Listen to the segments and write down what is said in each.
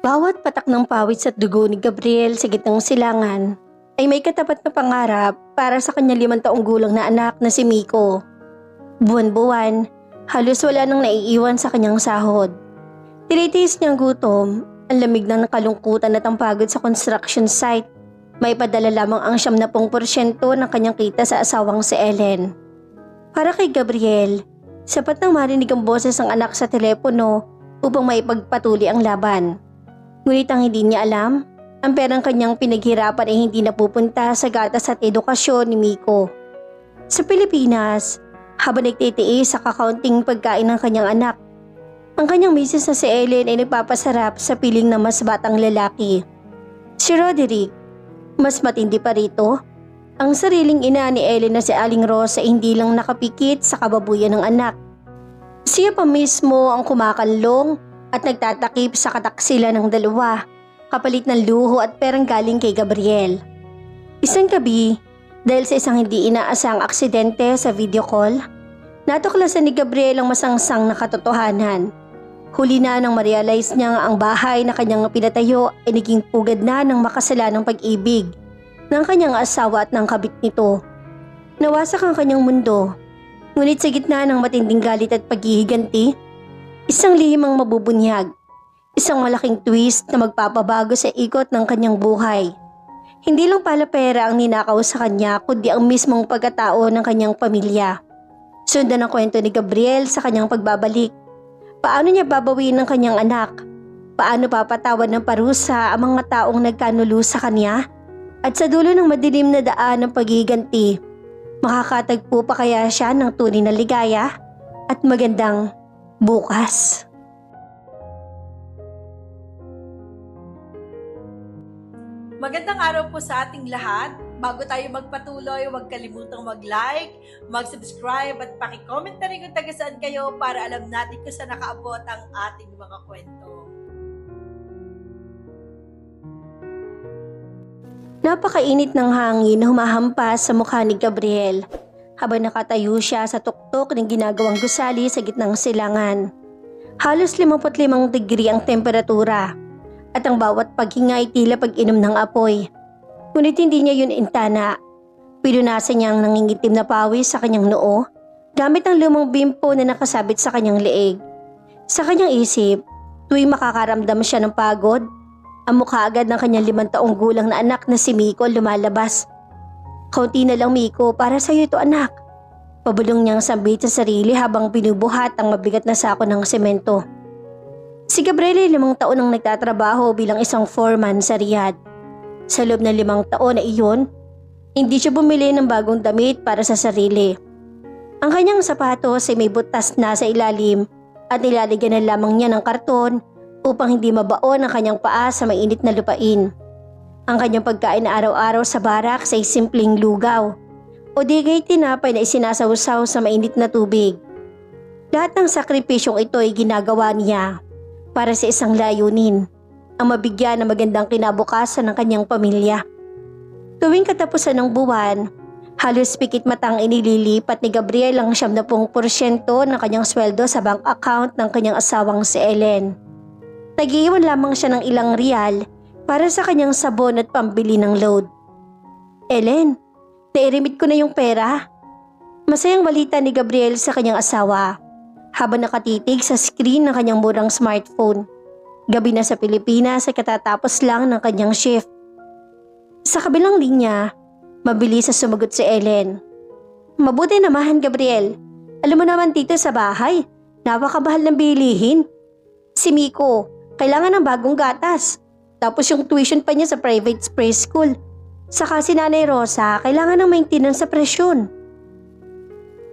Bawat patak ng pawis at dugo ni Gabriel sa gitnang silangan ay may katapat na pangarap para sa kanyang 5 taong gulang na anak na si Miko. Buwan-buwan, halos wala nang naiiwan sa kanyang sahod. Tinitiis niyang gutom, ang lamig ng kalungkutan at ang pagod sa construction site. May padala lamang ang 70% ng kanyang kita sa asawang si Ellen. Para kay Gabriel, sapat nang marinig ang boses ng anak sa telepono upang maipagpatuloy ang laban. Ngunit ang hindi niya alam, ang perang kanyang pinaghirapan ay hindi napupunta sa gatas at edukasyon ni Miko. Sa Pilipinas, habang nagtitiis sa kakaunting pagkain ng kanyang anak, ang kanyang misis na si Ellen ay nagpapasarap sa piling ng mas batang lalaki. Si Roderick, mas matindi pa rito, ang sariling ina ni Ellen na si Aling Rosa ay hindi lang nakapikit sa kababuyan ng anak. Siya pa mismo ang kumakanlong at nagtatakip sa kataksila ng dalawa, kapalit ng luho at perang galing kay Gabriel. Isang gabi, dahil sa isang hindi inaasang aksidente sa video call, natuklasan ni Gabriel ang masangsang na katotohanan. Huli na nang ma-realize niyang ang bahay na kanyang pinatayo ay naging pugad na ng makasalanang pag-ibig ng kanyang asawa at ng kabit nito. Nawasak ang kanyang mundo, ngunit sa gitna ng matinding galit at paghihiganti, isang lihim ang mabubunyag, isang malaking twist na magpapabago sa ikot ng kanyang buhay. Hindi lang pala pera ang ninakaw sa kanya kundi ang mismong pagkatao ng kanyang pamilya. Sundan ang kwento ni Gabriel sa kanyang pagbabalik. Paano niya babawiin ang kanyang anak? Paano papatawan ng parusa ang mga taong nagkanulo sa kanya? At sa dulo ng madilim na daan ng paghiganti, makakatagpo pa kaya siya ng tunay na ligaya at magandang bukas? Magandang araw po sa ating lahat. Bago tayo magpatuloy, huwag kalimutang mag-like, mag-subscribe at paki-comment na rin kung taga saan kayo para alam natin kung saan nakaabot ang ating mga kwento. Napakainit ng hangin na humahampas sa mukha ni Gabriel habang nakatayo siya sa tuktok ng ginagawang gusali sa gitnang silangan. Halos 55 degree ang temperatura at ang bawat paghinga ay tila pag-inom ng apoy. Ngunit hindi niya yun intana. Pinunasan niya ang nangingitim na pawis sa kanyang noo gamit ang lumang bimpo na nakasabit sa kanyang leeg. Sa kanyang isip, tuwing makakaramdam siya ng pagod, ang mukha agad ng kanyang 5 taong gulang na anak na si Miko lumalabas. "Kaunti na lang, Miko, para sa iyo ito, anak." Pabulong niyang sambit sa sarili habang binubuhat ang mabigat na sako ng semento. Si Gabriel ay 5 taon nang nagtatrabaho bilang isang foreman sa Riyadh. Sa loob ng 5 taon na iyon, hindi siya bumili ng bagong damit para sa sarili. Ang kanyang sapatos ay may butas na sa ilalim at nilalagyan na lamang niya ng karton upang hindi mabaon ang kanyang paa sa mainit na lupain. Ang kanyang pagkain araw-araw sa barak ay simpleng lugaw o di kay tinapay na isinasawsaw sa mainit na tubig. Lahat ng sakripisyong ito ay ginagawa niya para sa isang layunin, ang mabigyan ng magandang kinabukasan ng kanyang pamilya. Tuwing katapusan ng buwan, halos pikit matang inililipat ni Gabriel ang 70% ng kanyang sweldo sa bank account ng kanyang asawang si Ellen. Nag-iiwan lamang siya ng ilang riyal para sa kanyang sabon at pambili ng load. "Ellen, nairimit ko na yung pera." Masayang balita ni Gabriel sa kanyang asawa habang nakatitig sa screen ng kanyang murang smartphone. Gabi na sa Pilipinas ay katatapos lang ng kanyang shift. Sa kabilang linya, mabilis na sumagot si Ellen. "Mabuti naman, Gabriel. Alam mo naman dito sa bahay, napakabahal ng bilihin. Si Miko, kailangan ng bagong gatas. Tapos yung tuition pa niya sa private preschool. Saka si Nanay Rosa, kailangan ng maintenance sa presyon."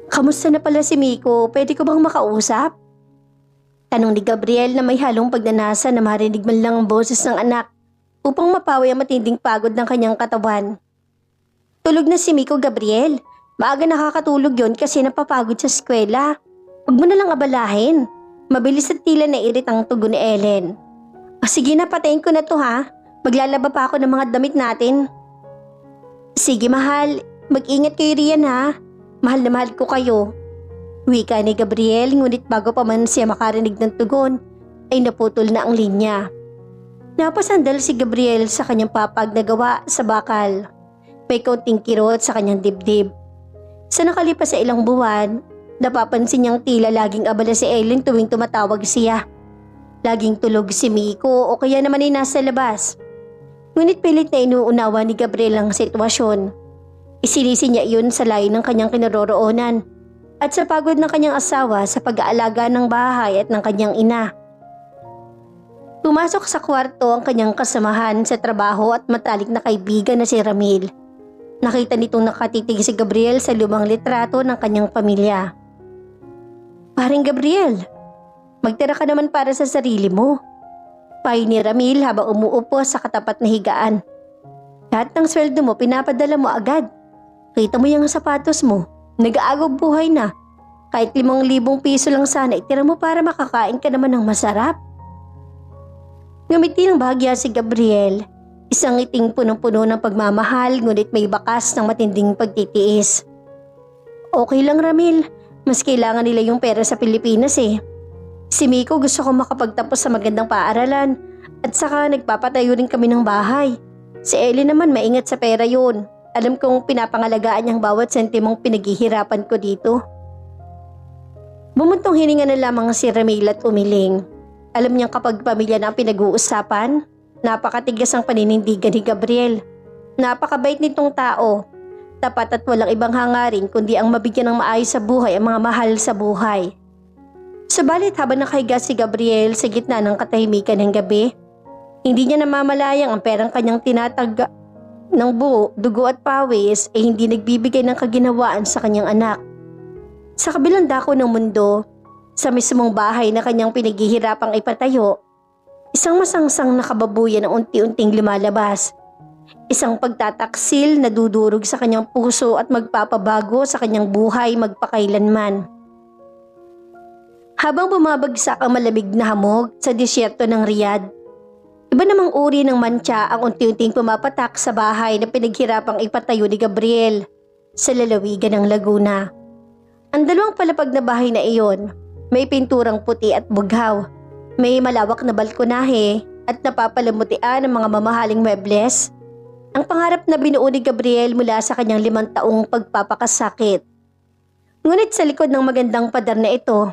"Kamusta na pala si Miko? Pwede ko bang makausap?" Tanong ni Gabriel na may halong pagnanasa na marinig man lang ang boses ng anak upang mapawi ang matinding pagod ng kanyang katawan. "Tulog na si Miko, Gabriel. Maaga nakakatulog yon kasi napapagod sa eskwela. Huwag mo na lang abalahin." Mabilis at tila nairit ang tugon ni Ellen. "Sige na, patayin ko na to ha. Maglalaba pa ako ng mga damit natin." "Sige mahal, mag-ingat kayo riyan ha. Mahal na mahal ko kayo." Wika ni Gabriel, ngunit bago pa man siya makarinig ng tugon, ay naputol na ang linya. Napasandal si Gabriel sa kanyang papag na gawa sa bakal. May kaunting kirot sa kanyang dibdib. Sa nakalipas sa ilang buwan, napapansin niyang tila laging abala si Ellen tuwing tumatawag siya. Laging tulog si Miko o kaya naman ay nasa labas. Ngunit pilit na inuunawa ni Gabriel ang sitwasyon. Isinisi niya iyon sa layo ng kanyang kinaroroonan at sa pagod ng kanyang asawa sa pag-aalaga ng bahay at ng kanyang ina. Pumasok sa kwarto ang kanyang kasamahan sa trabaho at matalik na kaibigan na si Ramil. Nakita nitong nakatitig si Gabriel sa lumang litrato ng kanyang pamilya. "Paring Gabriel, magtira ka naman para sa sarili mo." Payo ni Ramil habang umuupo sa katapat na higaan. "Lahat ng sweldo mo pinapadala mo agad. Kita mo yung sapatos mo, nag-aagog buhay na. Kahit 5,000 piso lang sana itira mo para makakain ka naman ng masarap." Ngumiti ng bahagya si Gabriel, isang ngiting punong-puno ng pagmamahal ngunit may bakas ng matinding pagtitiis. "Okay lang Ramil, mas kailangan nila yung pera sa Pilipinas eh. Si Miko gusto ko makapagtapos sa magandang paaralan at saka nagpapatayo rin kami ng bahay. Si Ellie naman maingat sa pera yun. Alam kong pinapangalagaan niyang bawat sentimong pinaghihirapan ko dito." Bumuntong hininga na lamang si Ramil at umiling. Alam niyang kapag pamilya na ang pinag-uusapan, napakatigas ang paninindigan ni Gabriel. Napakabait nitong tao. Tapat at walang ibang hangarin kundi ang mabigyan ng maayos sa buhay ang mga mahal sa buhay. Subalit habang nakahiga si Gabriel sa gitna ng katahimikan ng gabi, hindi niya namamalayang ang perang kanyang tinataga ng buo, dugo at pawis ay hindi nagbibigay ng kaginhawaan sa kanyang anak. Sa kabilang dako ng mundo, sa mismong bahay na kanyang pinaghihirapang ipatayo, isang masangsang na kababuyan ang unti-unting lumalabas. Isang pagtataksil na dudurog sa kanyang puso at magpapabago sa kanyang buhay magpakailanman. Habang bumabagsak ang malamig na hamog sa disyerto ng Riyadh, iba namang uri ng mantsa ang unti-unting pumapatak sa bahay na pinaghirapang ipatayo ni Gabriel sa lalawigan ng Laguna. Ang dalawang palapag na bahay na iyon, may pinturang puti at bughaw, may malawak na balkonahe at napapalamutian ng mga mamahaling mebles. Ang pangarap na binuo ni Gabriel mula sa kanyang 5 taong pagpapakasakit. Ngunit sa likod ng magandang pader na ito,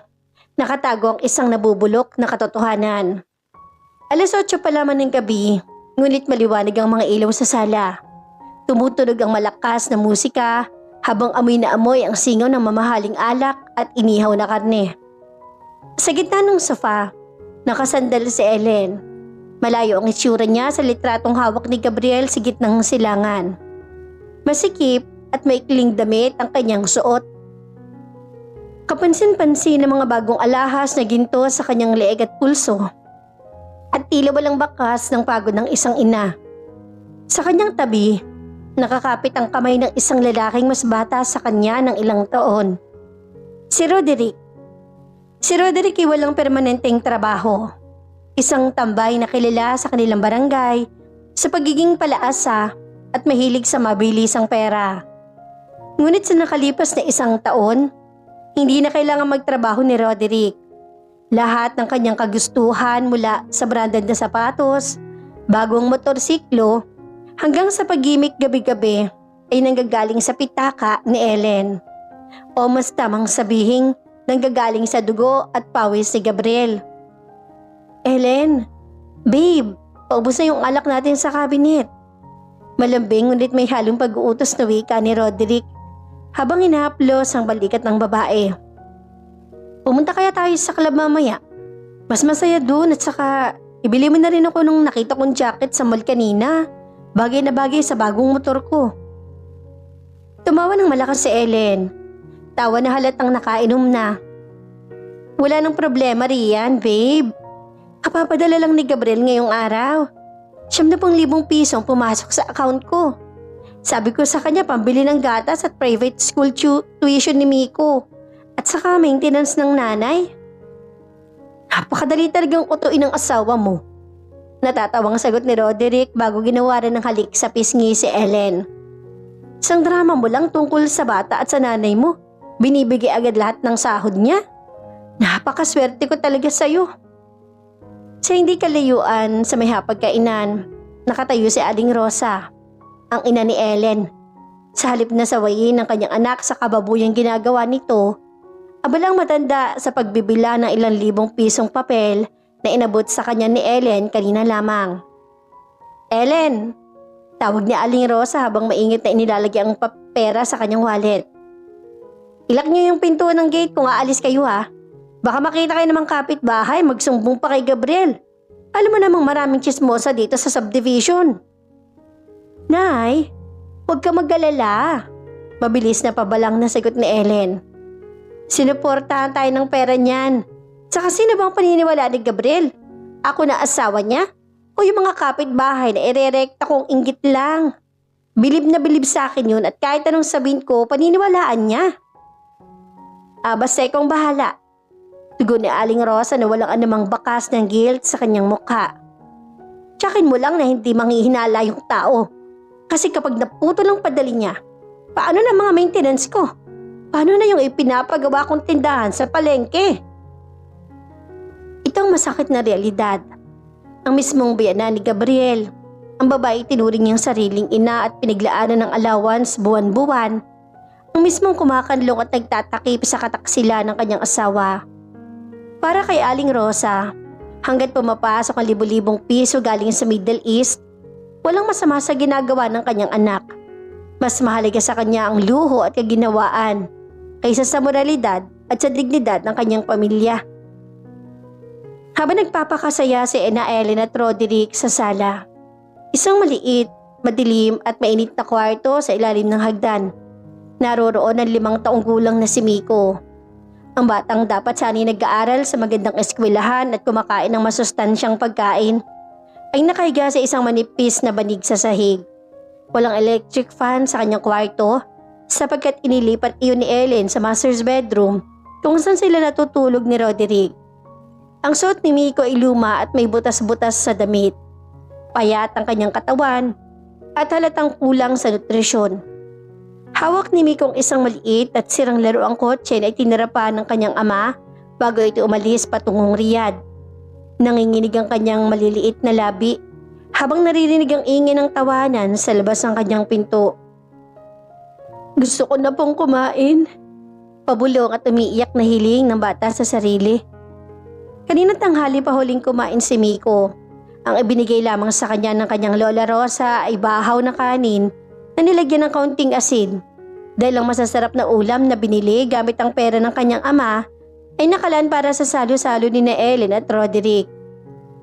nakatago ang isang nabubulok na katotohanan. 8:00 pa lamang ng gabi, ngunit maliwanag ang mga ilaw sa sala. Tumutunog ang malakas na musika habang amoy na amoy ang singaw ng mamahaling alak at inihaw na karne. Sa gitna ng sofa, nakasandal si Ellen. Malayo ang itsura niya sa litratong hawak ni Gabriel sa gitnang silangan. Masikip at maikling damit ang kanyang suot. Kapansin-pansin ng mga bagong alahas na ginto sa kanyang leeg at pulso. At tila walang bakas ng pagod ng isang ina. Sa kanyang tabi, nakakapit ang kamay ng isang lalaking mas bata sa kanya ng ilang taon. Si Roderick. Si Roderick ay walang permanenteng trabaho. Isang tambay na kilala sa kanilang barangay sa pagiging palaasa at mahilig sa mabilisang pera. Ngunit sa nakalipas na 1 taon, hindi na kailangan magtrabaho ni Roderick. Lahat ng kanyang kagustuhan mula sa branded na sapatos, bagong motorsiklo, hanggang sa pag-gimik gabi-gabi ay nanggagaling sa pitaka ni Ellen. O mas tamang sabihing nanggagaling sa dugo at pawis ni Gabriel. "Ellen, babe, paubos na yung alak natin sa cabinet." Malambing ngunit may halong pag-uutos na wika ni Roderick habang hinahaplos ang balikat ng babae. "Pumunta kaya tayo sa club mamaya? Mas masaya dun at saka ibili mo na rin ako nung nakita kong jacket sa mall kanina. Bagay na bagay sa bagong motor ko." Tumawa ng malakas si Ellen. Tawa na halatang nakainom na. "Wala nang problema riyan, babe. Kapapadala lang ni Gabriel ngayong araw. 7,000 piso ang pumasok sa account ko. Sabi ko sa kanya pambili ng gatas at private school tuition ni Miko. At saka maintenance ng nanay." "Napakadali talagang utuin ng asawa mo." Natatawang sagot ni Roderick bago ginawaran ng halik sa pisngi si Ellen. "Isang drama mo lang tungkol sa bata at sa nanay mo. Binibigay agad lahat ng sahod niya. Napakaswerte ko talaga sa'yo." Sa hindi kalayuan sa may hapagkainan, nakatayo si Aling Rosa, ang ina ni Ellen. Sa halip na sawayin ng kanyang anak sa kababuyang ginagawa nito, abalang matanda sa pagbibila ng ilang libong pisong papel na inabot sa kanya ni Ellen kanina lamang. "Ellen!" Tawag ni Aling Rosa habang maingit na inilalagay ang pera sa kanyang wallet. "Ilak niyo yung pinto ng gate kung aalis kayo ha. Baka makita kayo namang kapitbahay magsumbong pa kay Gabriel. Alam mo namang maraming chismosa dito sa subdivision." "Nay, huwag ka mag-alala." Mabilis na pabalang na sagot ni Ellen. "Sinuportahan tayo ng pera niyan. Saka sino bang paniniwala ni Gabriel? Ako na asawa niya? O yung mga kapitbahay na irerekta kong inggit lang? Bilib na bilib sa akin yun at kahit anong sabihin ko, paniniwalaan niya." Basta ikong bahala." Tugon ni Aling Rosa na walang anumang bakas ng guilt sa kanyang mukha. "Tiyakin mo lang na hindi manghihinala yung tao. Kasi kapag naputo lang padali niya, paano na mga maintenance ko? Paano na yung ipinapagawa kong tindahan sa palengke?" Itong masakit na realidad. Ang mismong biyanan ni Gabriel, ang babae tinuring niyang sariling ina at pinaglaanan ng allowance buwan-buwan, ang mismong kumakanlong at nagtatakip sa kataksila ng kanyang asawa. Para kay Aling Rosa, hanggat pumapasok ang libu-libong piso galing sa Middle East, walang masama sa ginagawa ng kanyang anak. Mas mahalaga sa kanya ang luho at kaginawaan kaysa sa moralidad at sa dignidad ng kanyang pamilya. Habang nagpapakasaya si Ina Ellen at Roderick sa sala, isang maliit, madilim at mainit na kwarto sa ilalim ng hagdan, naroroon ang 5 taong gulang na si Miko. Ang batang dapat sana'y nag-aaral sa magandang eskwelahan at kumakain ng masustansyang pagkain, ay nakahiga sa isang manipis na banig sa sahig. Walang electric fan sa kanyang kwarto sapagkat inilipat iyon ni Ellen sa master's bedroom kung saan sila natutulog ni Roderick. Ang suot ni Miko ay luma at may butas-butas sa damit. Payat ang kanyang katawan at halatang kulang sa nutrisyon. Hawak ni Miko ang isang maliit at sirang laruang kotse na itinarapan ng kanyang ama bago ito umalis patungong Riyadh. Nanginginig ang kanyang maliliit na labi habang naririnig ang ingay ng tawanan sa labas ng kanyang pinto. "Gusto ko na pong kumain." Pabulong at umiiyak na hiling ng bata sa sarili. Kanina tanghali pa huling kumain si Miko. Ang ibinigay lamang sa kanya ng kanyang Lola Rosa ay bahaw na kanin na nilagyan ng kaunting asin. Dahil ang masasarap na ulam na binili gamit ang pera ng kanyang ama ay nakalaan para sa salo-salo ni Ellen at Roderick.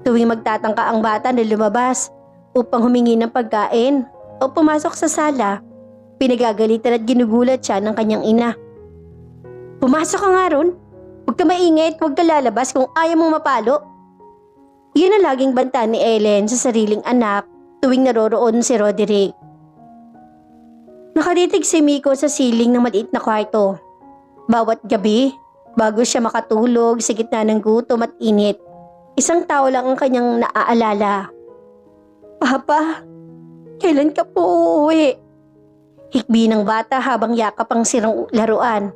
Tuwing magtatangka ang bata na lumabas upang humingi ng pagkain o pumasok sa sala, pinagagalitan at ginugulat siya ng kanyang ina. "Pumasok ka nga ron. Huwag ka maingay at huwag ka lalabas kung ayaw mong mapalo." Yun ang laging banta ni Ellen sa sariling anak tuwing naroroon si Roderick. Nakatitig si Miko sa siling ng maliit na kwarto. Bawat gabi, bago siya makatulog sa gitna ng gutom at init, isang tao lang ang kanyang naaalala. "Papa, kailan ka po uuwi?" Hikbi ng bata habang yakap ang sirang laruan.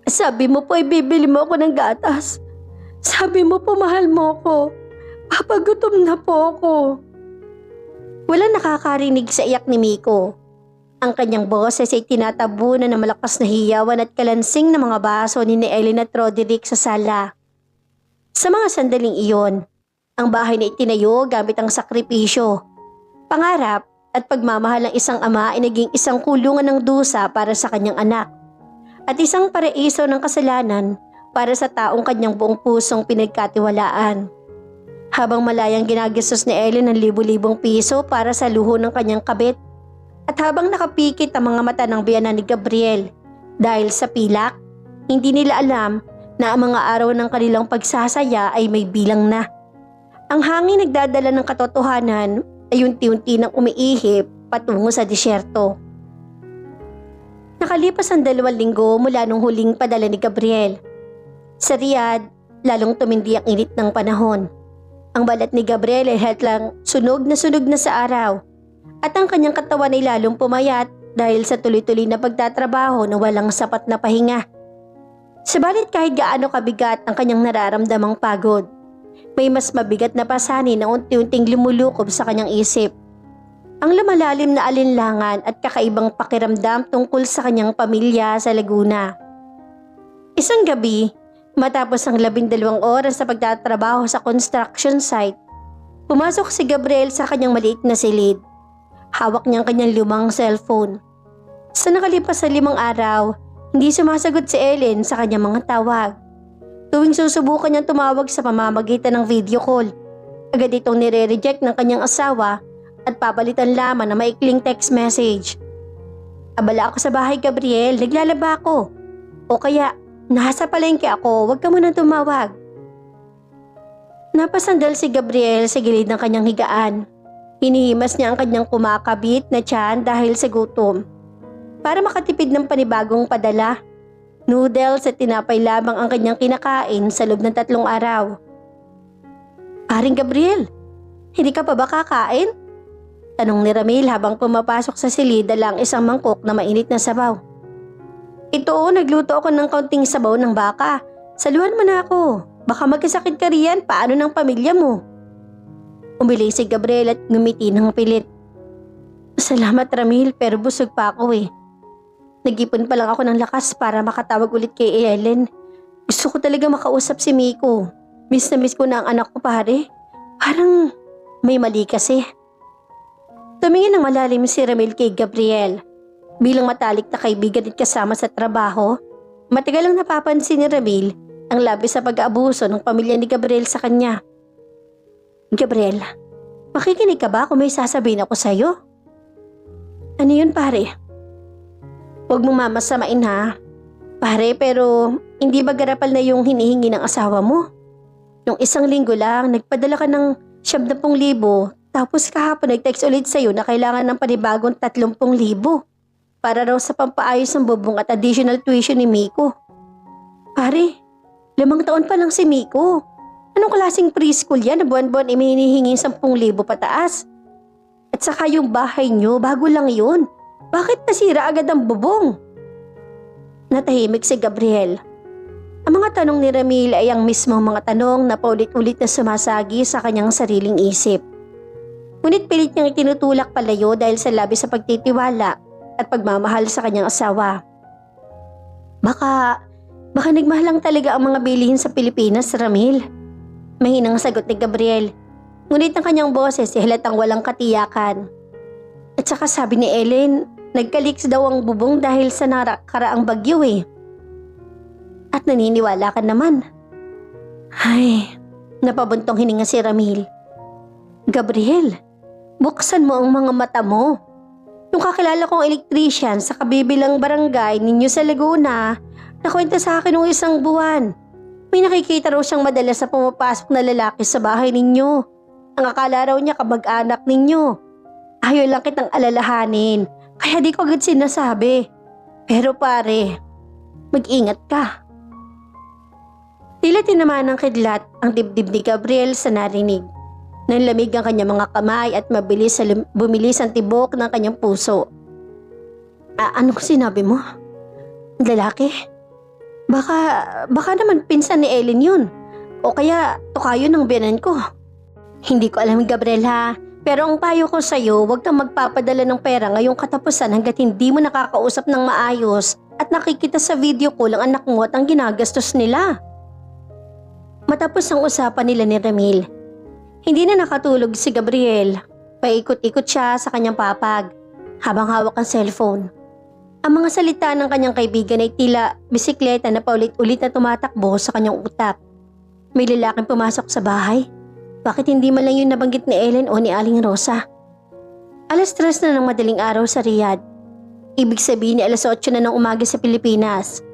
"Sabi mo po ibibili mo ako ng gatas. Sabi mo po mahal mo ko. Papagutom na po ako." Walang nakakarinig sa iyak ni Miko. Ang kanyang boses ay tinatabunan ng malakas na hiyawan at kalansing ng mga baso ni Ellen at Roderick sa sala. Sa mga sandaling iyon, ang bahay na itinayo gamit ang sakripisyo, pangarap at pagmamahal ng isang ama ay naging isang kulungan ng dusa para sa kanyang anak at isang paraiso ng kasalanan para sa taong kanyang buong pusong pinagkatiwalaan. Habang malayang ginagastos ni Ellen ng libu-libong piso para sa luho ng kanyang kabit, at habang nakapikit ang mga mata ng biyanan ni Gabriel dahil sa pilak, hindi nila alam na ang mga araw ng kanilang pagsasaya ay may bilang na. Ang hangin nagdadala ng katotohanan ay unti-unti nang umiihip patungo sa disyerto. Nakalipas ang 2 linggo mula nung huling padala ni Gabriel. Sa Riyadh, lalong tumindi ang init ng panahon. Ang balat ni Gabriel ay hatlang sunog na sa araw at ang kanyang katawan ay lalong pumayat dahil sa tuloy-tuloy na pagtatrabaho na walang sapat na pahinga. Subalit kahit gaano kabigat ang kanyang nararamdamang pagod, may mas mabigat na pasanin na unti-unting lumulukob sa kanyang isip. Ang lumalalim na alinlangan at kakaibang pakiramdam tungkol sa kanyang pamilya sa Laguna. Isang gabi, matapos ang 12 oras sa pagtatrabaho sa construction site, pumasok si Gabriel sa kanyang maliit na silid. Hawak niya ang kanyang lumang cellphone. Sa nakalipas na 5 araw, hindi sumasagot si Ellen sa kanyang mga tawag. Tuwing susubukan niyang tumawag sa pamamagitan ng video call, agad itong nire-reject ng kanyang asawa at papalitan lamang na maikling text message. Abala ako sa bahay, Gabriel, naglalaba ako. O kaya, nasa palengke ako, huwag ka muna tumawag. Napasandal si Gabriel sa gilid ng kanyang higaan. Hinihimas niya ang kanyang kumakabit na tiyan dahil sa gutom. Para makatipid ng panibagong padala, noodles at tinapay lamang ang kanyang kinakain sa loob ng 3 araw. Paring Gabriel, hindi ka pa ba kakain? Tanong ni Ramil habang pumapasok sa silid dala ang isang mangkok na mainit na sabaw. Ito, nagluto ako ng kaunting sabaw ng baka. Saluhan mo na ako. Baka magkasakit ka riyan, paano ng pamilya mo? Umili si Gabriel at ngumiti ng pilit. Salamat Ramil, pero busog pa ako eh. Nag-ipon pa lang ako ng lakas para makatawag ulit kay Ellen. Gusto ko talaga makausap si Miko. Miss na miss ko na ang anak ko pare. Parang may mali kasi. Tumingin ng malalim si Ramil kay Gabriel. Bilang matalik na kaibigan at kasama sa trabaho, matagal lang napapansin ni Ramil ang labis sa pag-aabuso ng pamilya ni Gabriel sa kanya. Gabriel, makikinig ka ba kung may sasabihin ako sa'yo? Ano yun pare? Huwag mong mamasamain ha. Pare, pero hindi ba garapal na yung hinihingi ng asawa mo? Nung 1 linggo lang, nagpadala ka ng 70,000, tapos kahapon nag-text ulit sa'yo na kailangan ng panibagong 30,000 para raw sa pampaayos ng bubong at additional tuition ni Miko. Pare, 5 taon pa lang si Miko. Anong klaseng preschool yan na buwan-buwan may hinihingi 10,000 pataas? At saka yung bahay nyo, bago lang yun. Bakit nasira agad ang bubong? Natahimik si Gabriel. Ang mga tanong ni Ramil ay ang mismong mga tanong na paulit-ulit na sumasagi sa kanyang sariling isip. Ngunit pilit niyang itinutulak palayo dahil sa labis sa pagtitiwala at pagmamahal sa kanyang asawa. Baka nagmahal lang talaga ang mga bilihin sa Pilipinas, Ramil. Mahinang sagot ni Gabriel. Ngunit ang kanyang boses ay halatang walang katiyakan. At saka sabi ni Ellen, nagkaliks daw ang bubong dahil sa nakaraang bagyo eh. At naniniwala ka naman. Ay, napabuntong hininga si Ramil. Gabriel, buksan mo ang mga mata mo. Yung kakilala kong electrician sa kabibilang barangay ninyo sa Laguna, nakwenta sa akin ng 1 buwan. May nakikita raw siyang madalas sa pumapasok na lalaki sa bahay ninyo. Ang akala raw niya kamag-anak ninyo. Ayaw lang kitang alalahanin, kaya di ko agad sinasabi. Pero pare, mag-ingat ka. Tila tinamaan ng kidlat ang dibdib ni Gabriel sa narinig. Nanlamig ang kanyang mga kamay at mabilis bumilis ang tibok ng kanyang puso. Ano sinabi mo? Lalaki? Baka naman pinsan ni Ellen yun. O kaya tukayo ng biyanan ko. Hindi ko alam, Gabriel ha. Pero ang payo ko sa'yo, huwag kang magpapadala ng pera ngayong katapusan hanggat hindi mo nakakausap ng maayos at nakikita sa video call ang anak mo at ang ginagastos nila. Matapos ang usapan nila ni Ramil, hindi na nakatulog si Gabriel. Paikot-ikot siya sa kanyang papag habang hawak ang cellphone. Ang mga salita ng kanyang kaibigan ay tila bisikleta na paulit-ulit na tumatakbo sa kanyang utak. May lalaking pumasok sa bahay. Bakit hindi man lang yung nabanggit ni Ellen o ni Aling Rosa? 3:00 na ng madaling araw sa Riyadh. Ibig sabihin ni 8:00 na ng umaga sa Pilipinas.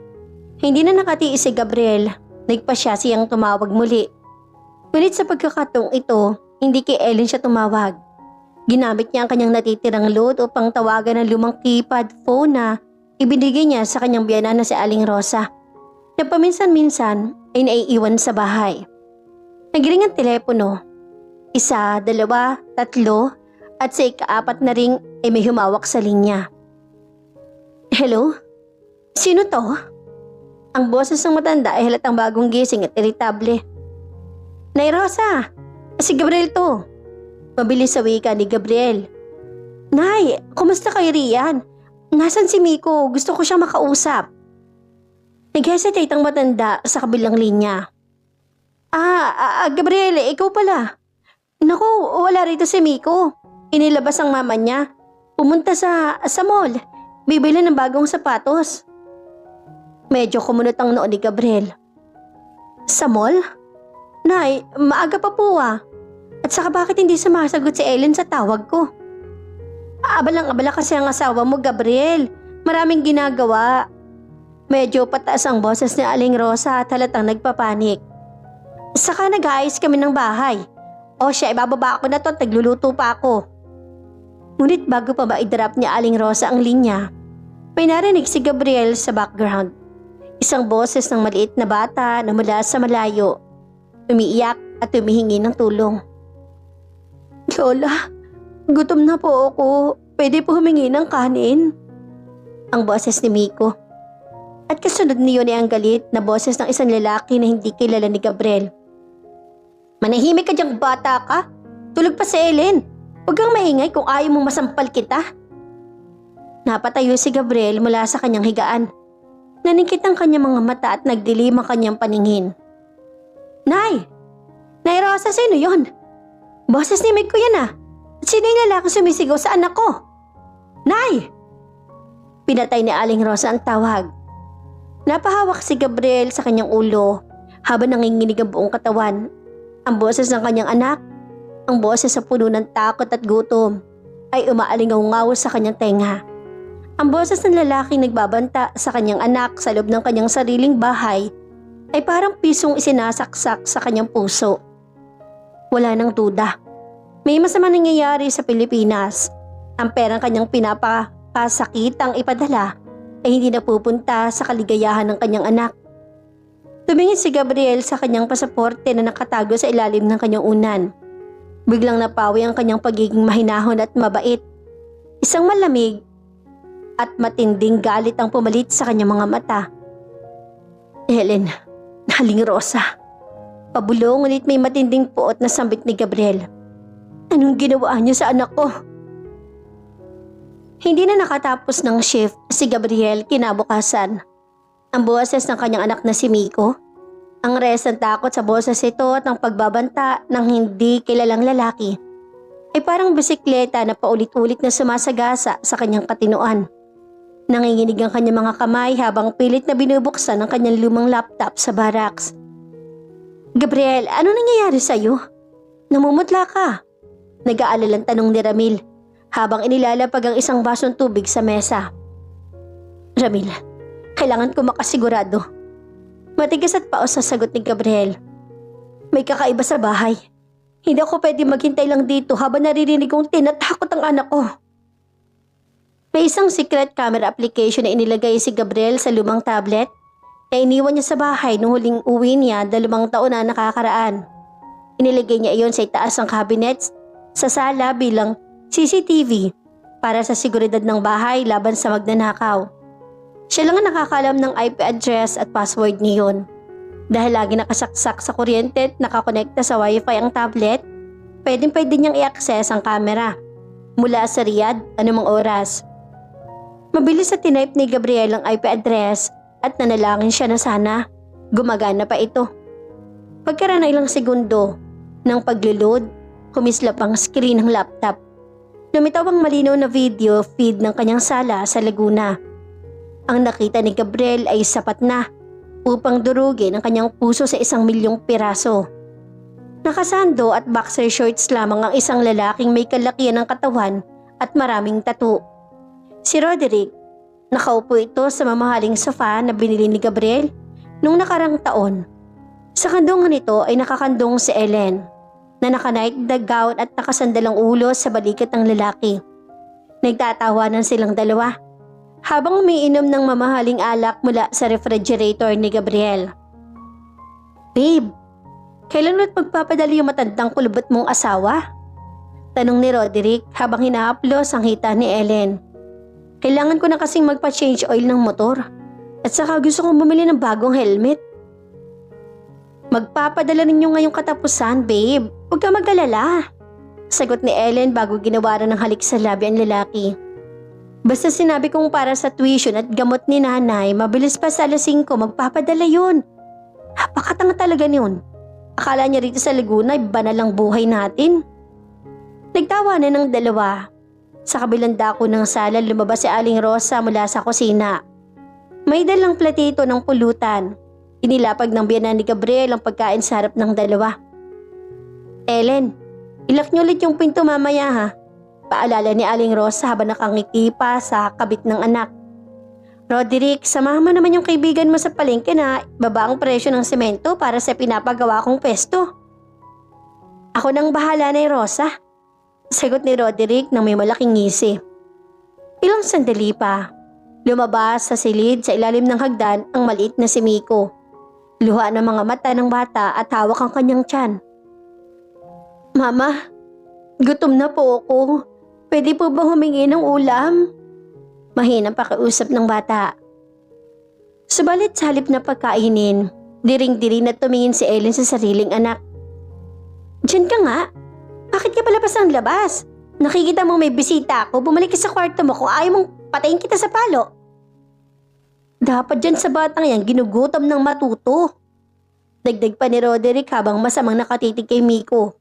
Hindi na nakatiis si Gabriel. Nagpa siya siyang tumawag muli. Ngunit sa pagkakataong ito, hindi kay Ellen siya tumawag. Ginamit niya ang kanyang natitirang load upang tawagan ng lumang keypad phone na ibinigay niya sa kanyang biyanan na si Aling Rosa, na paminsan-minsan ay naiiwan sa bahay. Nagiring ang telepono. 1, 2, 3 at sa ika-4 na ring ay may humawak sa linya. Hello? Sino to? Ang boses ng matanda ay halatang bagong gising at iritable. Nay Rosa, si Gabriel to. Mabilis sa wika ni Gabriel. Nay, kumusta kay Rian? Nasaan si Miko? Gusto ko siyang makausap. Nag-hesitate ang matanda sa kabilang linya. Gabriel, ikaw pala. Naku, wala rito si Miko. Inilabas ang mama niya. Pumunta sa mall. Bibili ng bagong sapatos. Medyo kumunot ang noo ni Gabriel. Sa mall? Nay, maaga pa po ah. At saka bakit hindi sumasagot si Ellen sa tawag ko? Abalang-abala kasi ang asawa mo, Gabriel. Maraming ginagawa. Medyo pataas ang boses ni Aling Rosa at halatang nagpapanik. Saka nag-aayos kami ng bahay. O siya, ibababa ako na to at nagluluto pa ako. Ngunit bago pa ma-drop ni Aling Rosa ang linya, may narinig si Gabriel sa background. Isang boses ng maliit na bata na mula sa malayo. Umiiyak at humihingi ng tulong. Lola, gutom na po ako. Pwede po humingi ng kanin? Ang boses ni Miko. At kasunod niyon ay ang galit na boses ng isang lalaki na hindi kilala ni Gabriel. Manahimik ka diyang bata ka? Tulog pa si Ellen. Huwag kang maingay kung ayaw mong masampal kita. Napatayo si Gabriel mula sa kanyang higaan. Nanikit ang kanyang mga mata at nagdilim ang kanyang paningin. Nay! Nay Rosa, sino yon? Boses ni Miko yan ah. Sino yung lalaki sumisigaw sa anak ko? Nay! Pinatay ni Aling Rosa ang tawag. Napahawak si Gabriel sa kanyang ulo habang nanginginig ang buong katawan. Ang boses ng kanyang anak, ang boses sa puno ng takot at gutom, ay umaalingaw-ngaw sa kanyang tenga. Ang boses ng lalaking nagbabanta sa kanyang anak sa loob ng kanyang sariling bahay ay parang pisong isinasaksak sa kanyang puso. Wala nang duda. May masama nangyayari sa Pilipinas. Ang perang kanyang pinapakasakitang ipadala ay hindi napupunta sa kaligayahan ng kanyang anak. Tumingin si Gabriel sa kanyang pasaporte na nakatago sa ilalim ng kanyang unan. Biglang napawi ang kanyang pagiging mahinahon at mabait. Isang malamig at matinding galit ang pumalit sa kanyang mga mata. Ellen, Aling Rosa. Pabulong ngunit may matinding puot na sambit ni Gabriel. Anong ginawa niyo sa anak ko? Hindi na nakatapos ng shift si Gabriel kinabukasan. Ang boses ng kanyang anak na si Miko, ang rest ng takot sa boses ito at ang pagbabanta ng hindi kilalang lalaki ay parang bisikleta na paulit-ulit na sumasagasa sa kanyang katinuan. Nanginginig ang kanyang mga kamay habang pilit na binubuksan ang kanyang lumang laptop sa barracks. Gabriel, ano nangyayari sa'yo? Namumutla ka. Nag-aalalang tanong ni Ramil habang inilalapag ang isang basong tubig sa mesa. Ramil, kailangan ko makasigurado. Matigas at paos sa sagot ni Gabriel. May kakaiba sa bahay. Hindi ako pwede maghintay lang dito habang naririnig kong tinatakot ang anak ko. May isang secret camera application na inilagay si Gabriel sa lumang tablet na iniwan niya sa bahay nung huling uwi niya 2 taon na nakakaraan. Inilagay niya iyon sa itaas ng cabinets sa sala bilang CCTV para sa seguridad ng bahay laban sa magnanakaw. Siya lang ang nakakalam ng IP address at password niyon. Dahil lagi nakasaksak sa kuryente at nakakonekta sa wifi ang tablet, pwede niyang i-access ang camera mula sa Riyadh anumang oras. Mabilis na tinype ni Gabriel ang IP address at nanalangin siya na sana gumagana pa ito. Pagkaraan ng ilang segundo ng paglo-load, kumislap ang screen ng laptop. Lumitaw ang malinaw na video feed ng kanyang sala sa Laguna. Ang nakita ni Gabriel ay sapat na upang durugin ang kanyang puso sa 1,000,000 piraso. Nakasando at boxer shorts lamang ang isang lalaking may kalakihan ng katawan at maraming tattoo. Si Roderick. Nakaupo ito sa mamahaling sofa na binili ni Gabriel nung nakarang taon. Sa kandungan nito ay nakakandong si Ellen na naka-night gown at nakasandalang ulo sa balikat ng lalaki. Nagtatawanan silang dalawa habang umiinom ng mamahaling alak mula sa refrigerator ni Gabriel. Babe, kailan ulit magpapadali yung matandang kulubot mong asawa? Tanong ni Roderick habang hinahaplos ang hita ni Ellen. Kailangan ko na kasing magpa-change oil ng motor at saka gusto kong bumili ng bagong helmet. Magpapadala ninyo ngayong katapusan, babe. Huwag ka mag-alala. Sagot ni Ellen bago ginawaran ng halik sa labi ang lalaki. Basta sinabi kong para sa tuition at gamot ni nanay, mabilis pa sa alas 5 magpapadala yun. Napakatanga talaga yun. Akala niya rito sa Laguna, iba na lang buhay natin. Nagtawanan ng dalawa. Sa kabilang dako ng sala, lumabas si Aling Rosa mula sa kusina. May dalang platito ng pulutan. Inilapag ng biyanan ni Gabriel ang pagkain sa harap ng dalawa. Ellen, ilak niyo ulit yung pinto mamaya ha. Paalala ni Aling Rosa habang nakangiti pa sa kabit ng anak. Roderick, samahan mo naman yung kaibigan mo sa palengke na baba ang presyo ng semento para sa pinapagawa kong pesto. Ako nang bahala na Rosa. Sagot ni Roderick nang may malaking ngisi. Ilang sandali pa. Lumabas sa silid sa ilalim ng hagdan ang maliit na si Miko. Luha ng mga mata ng bata at hawak ang kanyang tiyan. Mama, gutom na po ako. Pwede po ba humingi ng ulam? Mahinang pakiusap ng bata. Subalit sa halip na pagkainin, diring-diri na tumingin si Ellen sa sariling anak. Diyan ka nga. Bakit ka palabas ng labas? Nakikita mong may bisita ako, bumalik ka sa kwarto mo kung ayaw mong patayin kita sa palo. Dapat dyan sa batang yan ginugutom ng matuto. Dagdag pa ni Roderick habang masamang nakatitig kay Miko.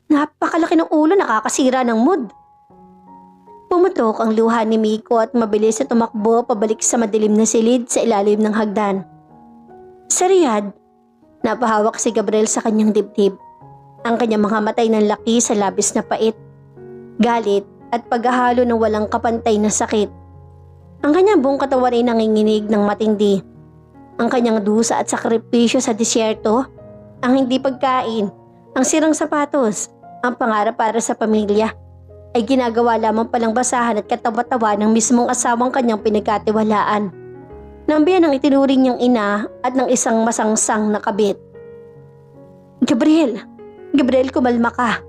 Napakalaki ng ulo, nakakasira ng mood. Pumutok ang luha ni Miko at mabilis na tumakbo pabalik sa madilim na silid sa ilalim ng hagdan. Sa Riyadh, napahawak si Gabriel sa kanyang dibdib. Ang kanyang mga matay ng laki sa labis na pait, galit at paghahalo ng walang kapantay na sakit. Ang kanyang buong katawan ay nanginginig ng matindi. Ang kanyang dusa at sakripisyo sa disyerto, ang hindi pagkain, ang sirang sapatos, ang pangarap para sa pamilya, ay ginagawa lamang palang basahan at katawa-tawa ng mismong asawang kanyang pinagkatiwalaan. Nang biyan ang itinuring niyang ina at ng isang masangsang na kabit. Gabriel, kumalma ka.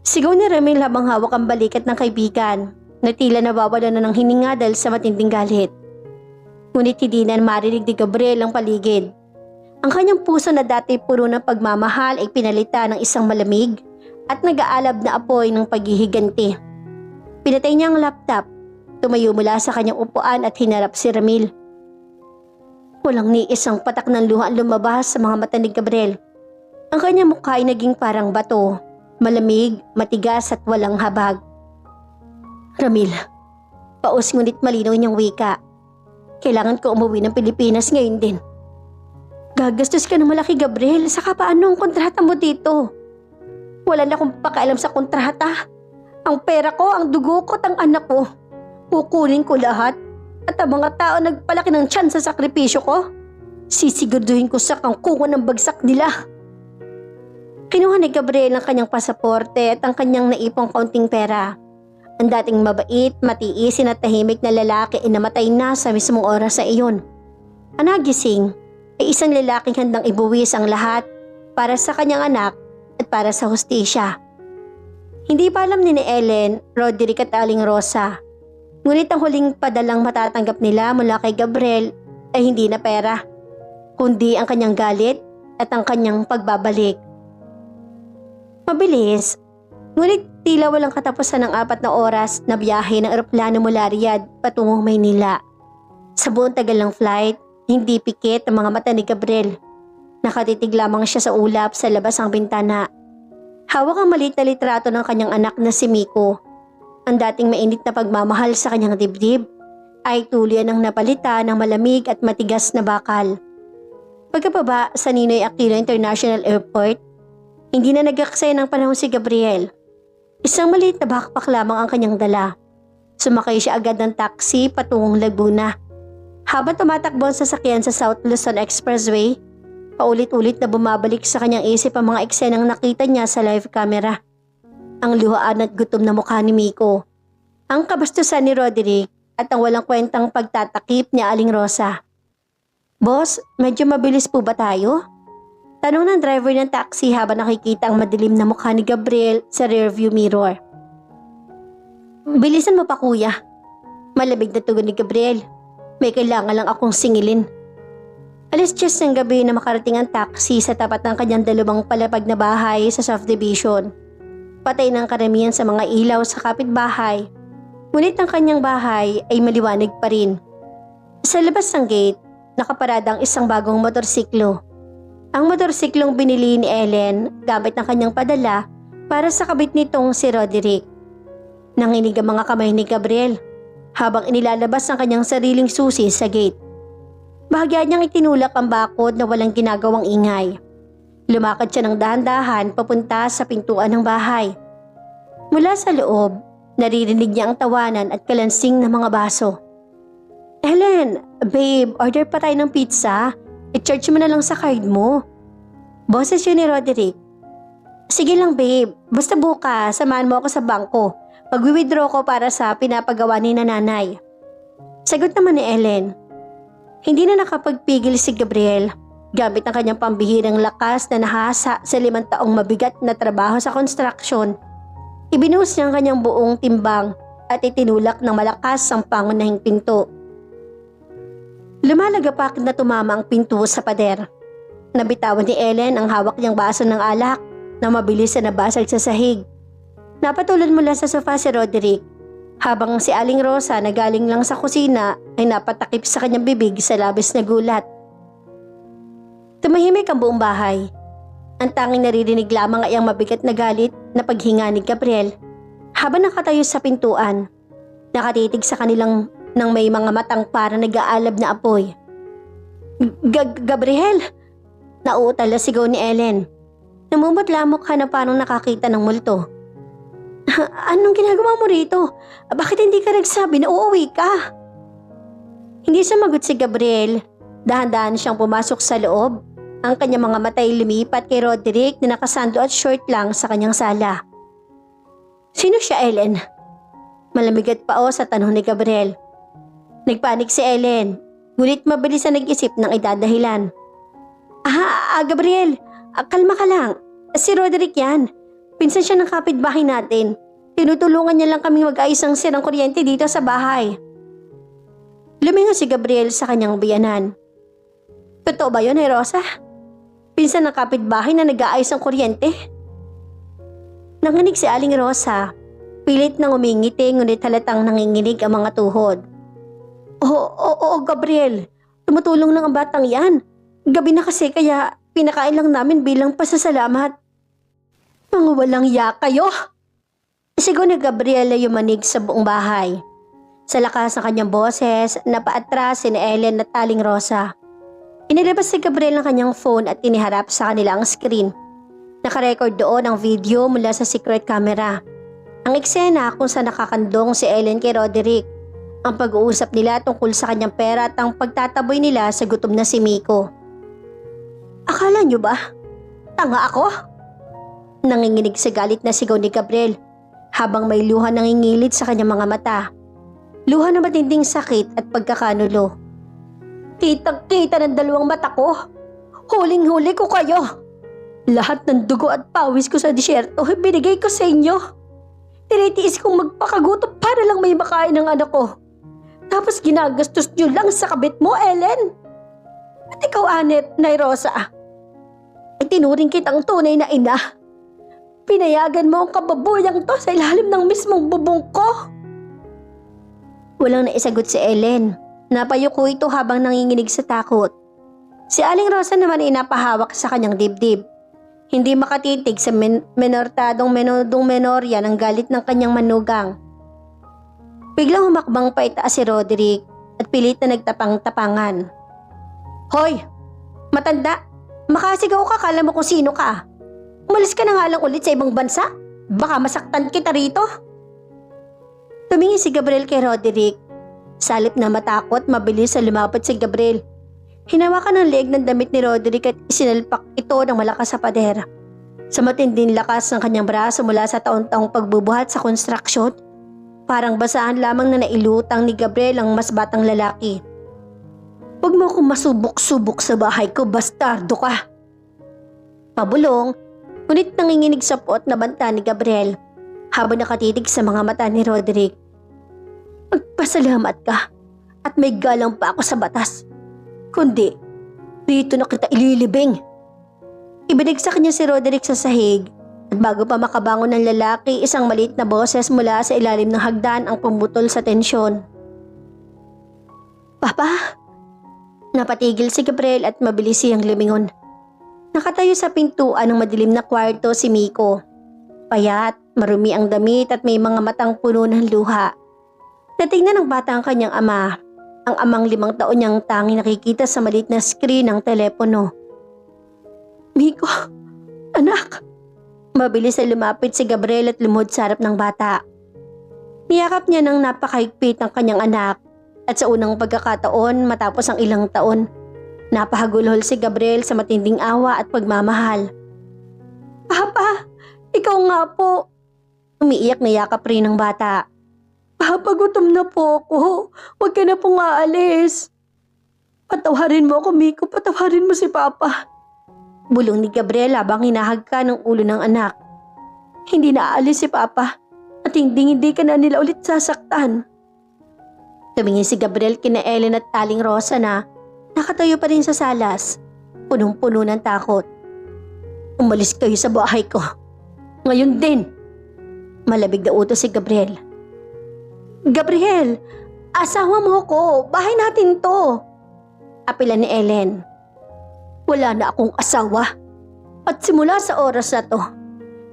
Sigaw ni Ramil habang hawak ang balikat ng kaibigan na tila nawawala na ng hininga dahil sa matinding galit. Ngunit hindi na marinig ni Gabriel ang paligid. Ang kanyang puso na dati puno ng pagmamahal ay pinalitan ng isang malamig at nag-aalab na apoy ng paghihiganti. Pinatay niya ang laptop, tumayo mula sa kanyang upuan at hinarap si Ramil. Walang ni isang patak ng luha ang lumabas sa mga mata ni Gabriel. Ang kanyang mukha ay naging parang bato, malamig, matigas at walang habag. Ramil, paus ngunit malinaw niyang wika. Kailangan ko umuwi ng Pilipinas ngayon din. Gagastos ka ng malaki, Gabriel. Saka paano ang kontrata mo dito? Wala na akong pakialam sa kontrata. Ang pera ko, ang dugo ko at ang anak ko. Kukunin ko lahat. At ang mga tao nagpalaki ng tiyan sa sakripisyo ko, sisiguraduhin ko sa kangkungan ng bagsak nila. Kinuha ni Gabriel ang kanyang pasaporte at ang kanyang naipong kaunting pera. Ang dating mabait, matiisin at tahimik na lalaki ay namatay na sa mismong oras sa iyon. Ang nagising ay isang lalaking handang ibuwis ang lahat para sa kanyang anak at para sa hustisya. Hindi pa alam ni Ellen, Roderick at Aling Rosa. Ngunit ang huling padalang matatanggap nila mula kay Gabriel ay hindi na pera, kundi ang kanyang galit at ang kanyang pagbabalik. Mabilis, ngunit tila walang katapusan ng 4 na oras na biyahe ng eroplano mula Riyadh patungong Maynila. Sa buong tagal ng flight, hindi pikit ang mga mata ni Gabriel. Nakatitig lamang siya sa ulap sa labas ng bintana. Hawak ang maliit na litrato ng kanyang anak na si Miko. Ang dating mainit na pagmamahal sa kanyang dibdib ay tuluyan ng napalitan ng malamig at matigas na bakal. Pagkababa sa Ninoy Aquino International Airport, hindi na nag-aksaya ng panahon si Gabriel. Isang maliit na backpack lamang ang kanyang dala. Sumakay siya agad ng taxi patungong Laguna. Habang tumatakbo ang sasakyan sa South Luzon Expressway, paulit-ulit na bumabalik sa kanyang isip ang mga eksenang nakita niya sa live camera. Ang luhaan at gutom na mukha ni Miko, ang kabastusan ni Roderick at ang walang kwentang pagtatakip ni Aling Rosa. Boss, medyo mabilis po ba tayo? Tanong ng driver ng taxi habang nakikita ang madilim na mukha ni Gabriel sa rearview mirror. Bilisan mo pa kuya. Malabig na tugon ni Gabriel. May kailangan lang akong singilin. Alas 10 ng gabi na makarating ang taxi sa tapat ng kanyang dalawang palapag na bahay sa subdivision. Patay ng karamihan sa mga ilaw sa kapitbahay, ngunit ang kanyang bahay ay maliwanag pa rin. Sa labas ng gate, nakaparada ang isang bagong motorsiklo. Ang motorsiklong binili ni Ellen gamit ng kanyang padala para sa kabit nitong si Roderick. Nanginig ang mga kamay ni Gabriel habang inilalabas ang kanyang sariling susi sa gate. Bahagya niyang itinulak ang bakod na walang ginagawang ingay. Lumakad siya ng dahan-dahan papunta sa pintuan ng bahay. Mula sa loob, naririnig niya ang tawanan at kalansing ng mga baso. Ellen, babe, order pa tayo ng pizza. I-charge mo na lang sa card mo. Boses yun ni Roderick. Sige lang babe, basta bukas, samahan mo ako sa bangko. Mag-withdraw ko para sa pinapagawa ni nanay. Sagot naman ni Ellen. Hindi na nakapagpigil si Gabriel gamit ang kanyang pambihirang lakas na nahasa sa 5 taong mabigat na trabaho sa construction. Ibinuhos niya ang kanyang buong timbang at itinulak ng malakas ang pangunahing pinto. Lumalagapak na tumama ang pinto sa pader. Nabitawan ni Ellen ang hawak niyang baso ng alak na mabilis na nabasag sa sahig. Napatulad mula sa sofa si Roderick habang si Aling Rosa na galing lang sa kusina ay napatakip sa kanyang bibig sa labis na gulat. Tumahimik ang buong bahay. Ang tanging naririnig lamang ay ang mabigat na galit na paghinga ni Gabriel habang nakatayo sa pintuan. Nakatitig sa kanilang nang may mga matang para nag-aalab na apoy. Gabriel! Nauutal na sigaw ni Ellen. Namumutlamok ka na parang nakakita ng multo. Anong ginagawa mo rito? Bakit hindi ka nagsabi na uuwi ka? Hindi sumagot si Gabriel. Dahan-dahan siyang pumasok sa loob. Ang kanyang mga mata ay lumipat kay Roderick na nakasando at short lang sa kanyang sala. Sino siya, Ellen? Malamigat pa sa tanong ni Gabriel. Nagpanik si Ellen, ngunit mabilis na nag-isip ng idadahilan. Gabriel, kalma ka lang. Si Roderick yan. Pinsan siya ng kapitbahay natin. Tinutulungan niya lang kaming mag-ayos ng sirang kuryente dito sa bahay. Lumingon si Gabriel sa kanyang biyanan. Totoo ba yun, Rosa? Pinsan ng kapitbahay na nag-aayos ng kuryente? Nanginig si Aling Rosa. Pilit nang umingiti ngunit halatang nanginginig ang mga tuhod. Oo, Gabriel. Tumutulong lang ang batang yan. Gabi na kasi kaya pinakain lang namin bilang pasasalamat. Mga walang iya kayo. Sigaw ni Gabriel ay yumanig sa buong bahay. Sa lakas ng kanyang boses, napaatras si Ellen at Aling Rosa. Inilabas si Gabriel ang kanyang phone at iniharap sa kanila ang screen. Nakarecord doon ang video mula sa secret camera. Ang eksena kung saan nakakandong si Ellen kay Roderick. Ang pag-uusap nila tungkol sa kanyang pera at ang pagtataboy nila sa gutom na si Miko. Akala niyo ba? Tanga ako? Nanginginig sa galit na sigaw ni Gabriel habang may luha nangingilid sa kanyang mga mata. Luha na matinding sakit at pagkakanulo. Kitang-kita ng dalawang mata ko. Huling-huli ko kayo. Lahat ng dugo at pawis ko sa disyerto binigay ko sa inyo. Tinitiis kong magpakagutom para lang may makain ng anak ko. Tapos ginagastos niyo lang sa kabit mo, Ellen. At ikaw, Anet, Nay Rosa, itinuring kitang tunay na ina. Pinayagan mo ang kababuyang to sa ilalim ng mismong bubong ko. Walang naisagot si Ellen. Napayuko ito habang nanginginig sa takot. Si Aling Rosa naman ay napahawak sa kanyang dibdib. Hindi makatitig sa menortadong menorya ng galit ng kanyang manugang. Biglang humakbang pa itaas si Roderick at pilit na nagtapang-tapangan. Hoy! Matanda! Makasigaw ka, kala mo kung sino ka. Umalis ka na nga lang ulit sa ibang bansa. Baka masaktan kita rito. Tumingin si Gabriel kay Roderick. Salip na matakot, mabilis na lumapit si Gabriel. Hinawakan ang leeg ng damit ni Roderick at isinalpak ito ng malakas sa pader. Sa matinding lakas ng kanyang braso mula sa taon-taong pagbubuhat sa konstruksyon, parang basahan lamang na nailutang ni Gabriel ang mas batang lalaki. Huwag mo akong masubok-subok sa bahay ko, bastardo ka. Pabulong, ngunit nanginginig sa puot na banta ni Gabriel habang nakatitig sa mga mata ni Roderick. Magpasalamat ka at may galang pa ako sa batas. Kundi, Dito na kita ililibing. Ibinigsak niya si Roderick sa sahig at bago pa makabangon ng lalaki, isang maliit na boses mula sa ilalim ng hagdan ang pumutol sa tensyon. Papa? Napatigil si Gabriel at mabilis siyang lumingon. Nakatayo sa pintuan ng madilim na kwarto si Miko. Payat, marumi ang damit at may mga matang puno ng luha. Natingnan ng bata ang kanyang ama, ang amang 5 taon niyang tanging nakikita sa maliit na screen ng telepono. Miko, anak. Mabilis na lumapit si Gabriel at lumuhod sa harap ng bata. Niyakap niya ng napakahigpit ang kanyang anak at sa unang pagkakataon matapos ang ilang taon, napahagulhol si Gabriel sa matinding awa at pagmamahal. Papa, ikaw nga po. Umiiyak na yakap rin ng bata. Papa, gutom na po ako. Huwag ka na pong aalis. Patawarin mo ako, Miko. Patawarin mo si Papa. Bulong ni Gabriel habang hinahagka ng ulo ng anak. Hindi na aalis si Papa at hindi ka na nila ulit sasaktan. Tumingin si Gabriel kina Ellen at Aling Rosa na nakatayo pa rin sa salas, punong-puno ng takot. Umalis kayo sa bahay ko. Ngayon din. Malabig na utos si Gabriel. Gabriel, asawa mo ko. Bahay natin to. Apila ni Ellen. Wala na akong asawa. At simula sa oras na to,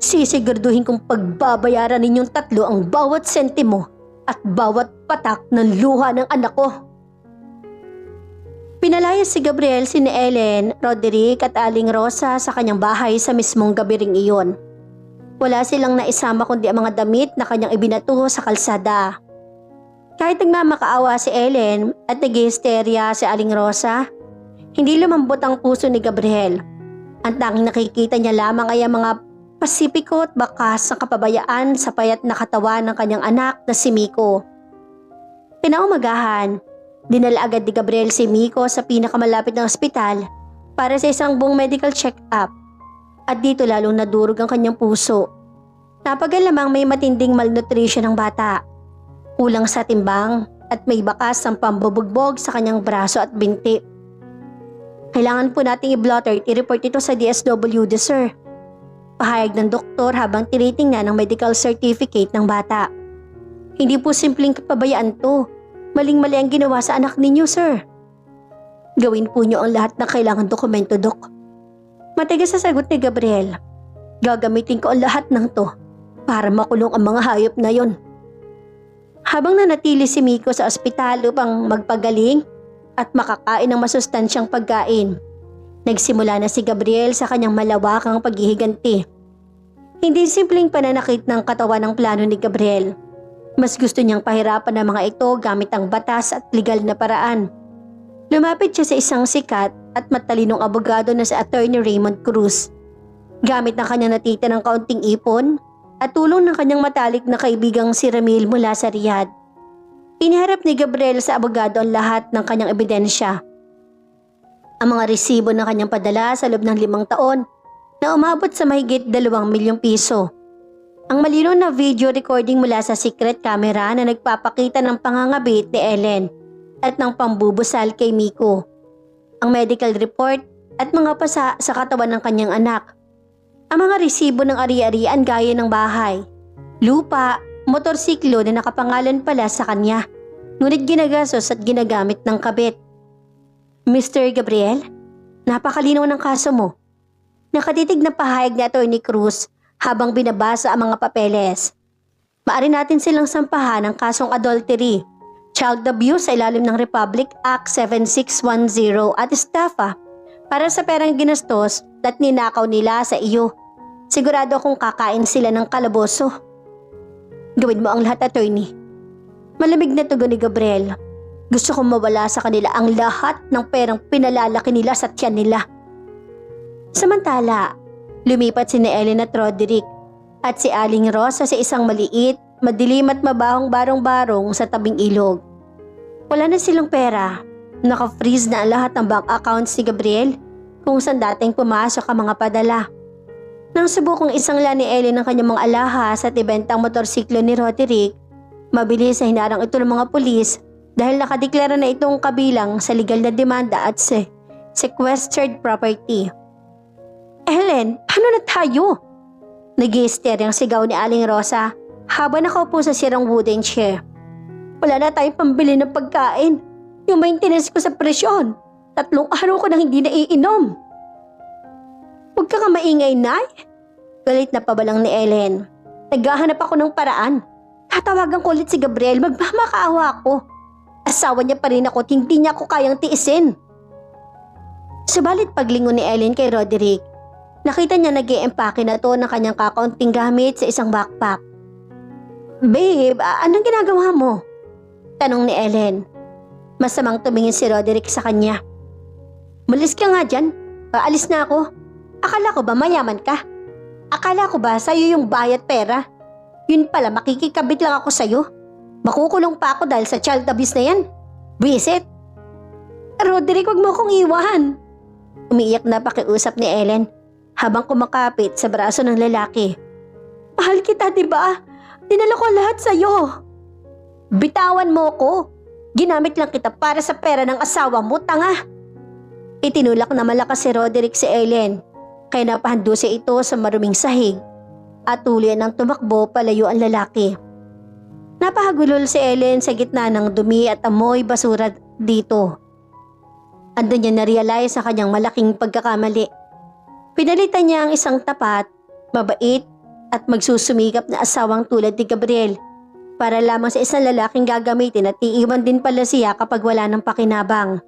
sisiguraduhin kong pagbabayaran ninyong 3 ang bawat sentimo at bawat patak ng luha ng anak ko. Pinalayas si Gabriel sina Ellen, Roderick at Aling Rosa sa kanyang bahay sa mismong gabi ring iyon. Wala silang naisama kundi ang mga damit na kanyang ibinatuho sa kalsada. Kahit nagmamakaawa si Ellen at nag-hysteria si Aling Rosa, hindi lumambot ang puso ni Gabriel. Ang tanging nakikita niya lamang ay ang mga pasipiko at bakas ng kapabayaan sa payat na katawan ng kanyang anak na si Miko. Kinaumagahan, dinala agad ni Gabriel si Miko sa pinakamalapit na ospital para sa isang buong medical check-up. At dito lalong nadurog ang kanyang puso. Napagalamang may matinding malnutrition ng bata. Kulang sa timbang at may bakas ng pambubugbog sa kanyang braso at binti. Kailangan po nating i-blotter at i-report ito sa DSWD, sir. Pahayag ng doktor habang tinitingnan ang medical certificate ng bata. Hindi po simpleng kapabayaan to. Maling-mali ang ginawa sa anak ninyo, sir. Gawin po niyo ang lahat ng kailangan dokumento, Dok. Matigas sa sagot ni Gabriel. Gagamitin ko ang lahat ng to para makulong ang mga hayop na yon. Habang nanatili si Miko sa ospital upang magpagaling at makakain ng masustansyang pagkain, nagsimula na si Gabriel sa kanyang malawakang paghihiganti. Hindi simpleng pananakit ng katawan ng plano ni Gabriel. Mas gusto niyang pahirapan ang mga ito gamit ang batas at legal na paraan. Lumapit siya sa isang sikat at matalinong abogado na si Attorney Raymond Cruz. Gamit ang kanyang natita ng kaunting ipon at tulong ng kanyang matalik na kaibigang si Ramil mula sa Riyadh. Iniharap ni Gabriel sa abogado ang lahat ng kanyang ebidensya. Ang mga resibo ng kanyang padala sa loob ng 5 taon na umabot sa mahigit 2 milyong piso. Ang malinaw na video recording mula sa secret camera na nagpapakita ng pangangabit ni Ellen at ng pambubusal kay Miko. Ang medical report at mga pasa sa katawan ng kanyang anak. Ang mga resibo ng ari-arian gaya ng bahay, lupa, motorsiklo na nakapangalan pala sa kanya, ngunit ginagastos at ginagamit ng kabit. Mr. Gabriel, napakalinaw ng kaso mo. Nakatitig na pahayag ni Atty. Cruz habang binabasa ang mga papeles. Maaari natin silang sampahan ng kasong adultery, child abuse sa ilalim ng Republic Act 7610 at estafa para sa perang ginastos at ninakaw nila sa iyo. Sigurado akong kakain sila ng kalaboso. Gawin mo ang lahat, attorney. Malamig na tugon ni Gabriel. Gusto kong mawala sa kanila ang lahat ng perang pinalalaki nila sa tiyan nila. Samantala, lumipat si Ellen at Roderick at si Aling Rosa sa isang maliit, madilim at mabahong barong-barong sa tabing ilog. Wala na silang pera. Naka-freeze na ang lahat ng bank accounts ni Gabriel kung saan dating pumasok ang mga padala. Nang subukong isangla ni Ellen ang kanyang mga alahas at ibentang motorsiklo ni Roderick, mabilis na hinarang ito ng mga pulis dahil nakadeklara na itong kabilang sa legal na demanda at sequestered property. Ellen, paano na tayo? Nag-i-hysteria ang sigaw ni Aling Rosa habang nakaupo sa sirang wooden chair. Wala na tayong pambili ng pagkain. Yung maintenance ko sa presyon. 3 araw ko nang hindi naiinom. Huwag ka nga maingay, Nay. Galit na pabalang ni Ellen. Naghahanap ako ng paraan. Tatawagan ko ulit si Gabriel, magmamakaawa ako. Asawa niya pa rin ako at hindi niya ako kayang tiisin. Subalit paglingon ni Ellen kay Roderick, nakita niya nag-i-empake na to ng kanyang kakaunting gamit sa isang backpack. Babe, anong ginagawa mo? Tanong ni Ellen. Masamang tumingin si Roderick sa kanya. Malis ka nga dyan. Paalis na ako. Akala ko ba mayaman ka? Akala ko ba sa'yo yung bayad pera? Yun pala, makikikabit lang ako sa'yo. Makukulong pa ako dahil sa child abuse na yan. Visit. Roderick, wag mo akong iwan. Umiiyak na pakiusap ni Ellen habang kumakapit sa braso ng lalaki. Mahal kita, diba? Dinala ko lahat sa'yo. Bitawan mo ko. Ginamit lang kita para sa pera ng asawa mo, tanga. Itinulak na malakas si Roderick si Ellen, kaya napahandusay ito sa maruming sahig at tuloy nang tumakbo palayo ang lalaki. Napahagulol si Ellen sa gitna ng dumi at amoy basura dito. Andun niya na-realize sa kanyang malaking pagkakamali. Pinalitan niya ang isang tapat, mabait at magsusumikap na asawang tulad ni Gabriel para lamang sa isang lalaking gagamitin at iiwan din pala siya kapag wala ng pakinabang.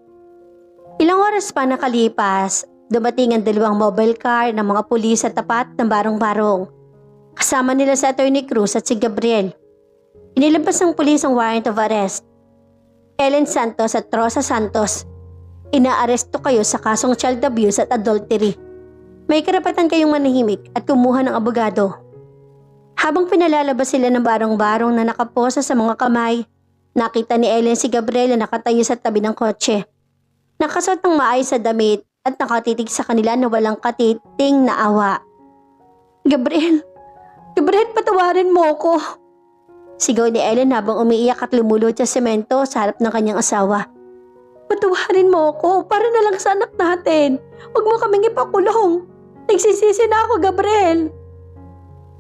Ilang oras pa nakalipas, dumating ang 2 mobile car ng mga pulis sa tapat ng barong-barong. Kasama nila si Attorney Cruz at si Gabriel. Inilabas ng pulis ang warrant of arrest. Ellen Santos at Rosa Santos, inaaresto kayo sa kasong child abuse at adultery. May karapatan kayong manahimik at kumuha ng abogado. Habang pinalalabas sila ng barong-barong na nakaposa sa mga kamay, nakita ni Ellen si Gabriel na nakatayo sa tabi ng kotse. Nakasuot ng maayos sa damit at nakatitig sa kanila na walang katiting na awa. Gabriel, patawarin mo ko. Sigaw ni Ellen habang umiiyak at lumulod sa semento sa harap ng kanyang asawa. Patawarin mo ko para na lang sa anak natin. Huwag mo kaming ipakulong. Nagsisisi na ako, Gabriel.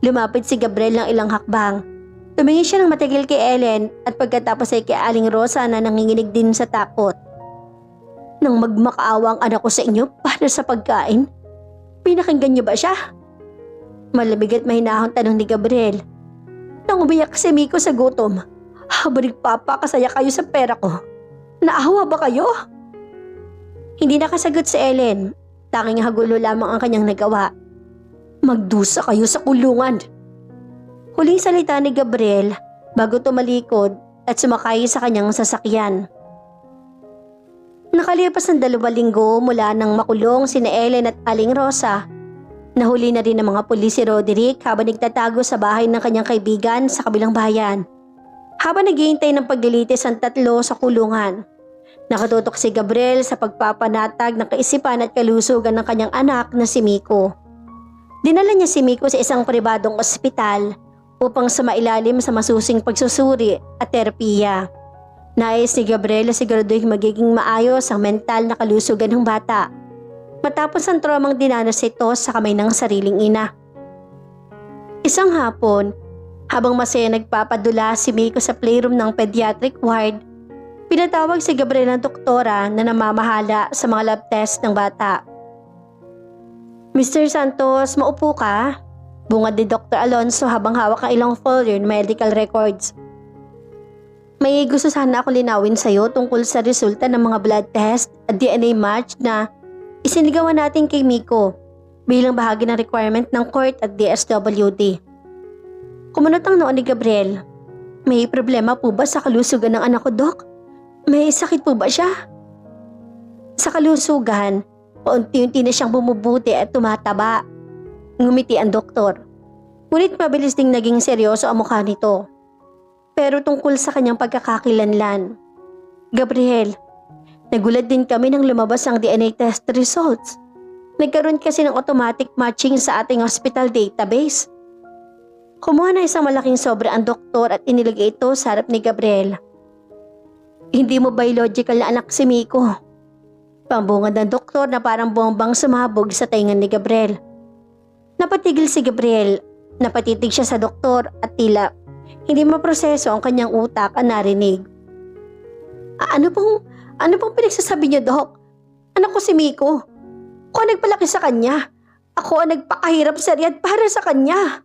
Lumapit si Gabriel ng ilang hakbang. Tumingin siya ng matagal kay Ellen at pagkatapos ay kay Aling Rosa na nanginginig din sa takot. Nang magmakaawa ang anak ko sa inyo para sa pagkain, pinakinggan niyo ba siya? Malamig at mahinahon tanong ni Gabriel. Nang umiyak si Miko sa gutom, habang nagpapakasaya kayo sa pera ko, naawa ba kayo? Hindi nakasagot si Ellen. Tanging hagulo lamang ang kanyang nagawa. Magdusa kayo sa kulungan. Huling salita ni Gabriel bago tumalikod at sumakay sa kanyang sasakyan. Nakalipas ng 2 linggo mula nang makulong sina Ellen at Aling Rosa, nahuli na rin ng mga pulis si Roderick habang nagtatago sa bahay ng kanyang kaibigan sa kabilang bayan. Habang naghihintay ng paglilitis ang 3 sa kulungan, nakatutok si Gabriel sa pagpapanatag ng kaisipan at kalusugan ng kanyang anak na si Miko. Dinala niya si Miko sa isang pribadong ospital upang sumailalim sa masusing pagsusuri at terapiya. Nais ni Gabriel na siguraduhin magiging maayos ang mental na kalusugan ng bata matapos ang traumang dinanas ito sa kamay ng sariling ina. Isang hapon, habang masaya nagpapadula si Miko sa playroom ng pediatric ward, pinatawag si Gabriel ng doktora na namamahala sa mga lab test ng bata. Mr. Santos, maupo ka? Bungad ni Dr. Alonso habang hawak ang ilang folder ng medical records. May gusto sana ako linawin sa'yo tungkol sa resulta ng mga blood test at DNA match na isinigawan natin kay Miko bilang bahagi ng requirement ng court at DSWD. Kumunot ang noon ni Gabriel. May problema po ba sa kalusugan ng anak ko, Dok? May sakit po ba siya? Sa kalusugan, paunti-unti na siyang bumubuti at tumataba. Ngumiti ang doktor. Ngunit mabilis ding naging seryoso ang mukha nito. Pero tungkol sa kanyang pagkakakilanlan. Gabriel, nagulat din kami nang lumabas ang DNA test results. Nagkaroon kasi ng automatic matching sa ating hospital database. Kumuha na isang malaking sobre ang doktor at inilagay ito sa harap ni Gabriel. Hindi mo biological na anak si Miko. Pambungad ng doktor na parang bombang sumabog sa tainga ni Gabriel. Napatigil si Gabriel, napatitig siya sa doktor at tila hindi maproseso ang kanyang utak ang narinig. Ano pong pinagsasabi niyo, Dok? Anak ko si Miko. Ako ang nagpalaki sa kanya. Ako ang nagpakahirap sa Riyadh para sa kanya.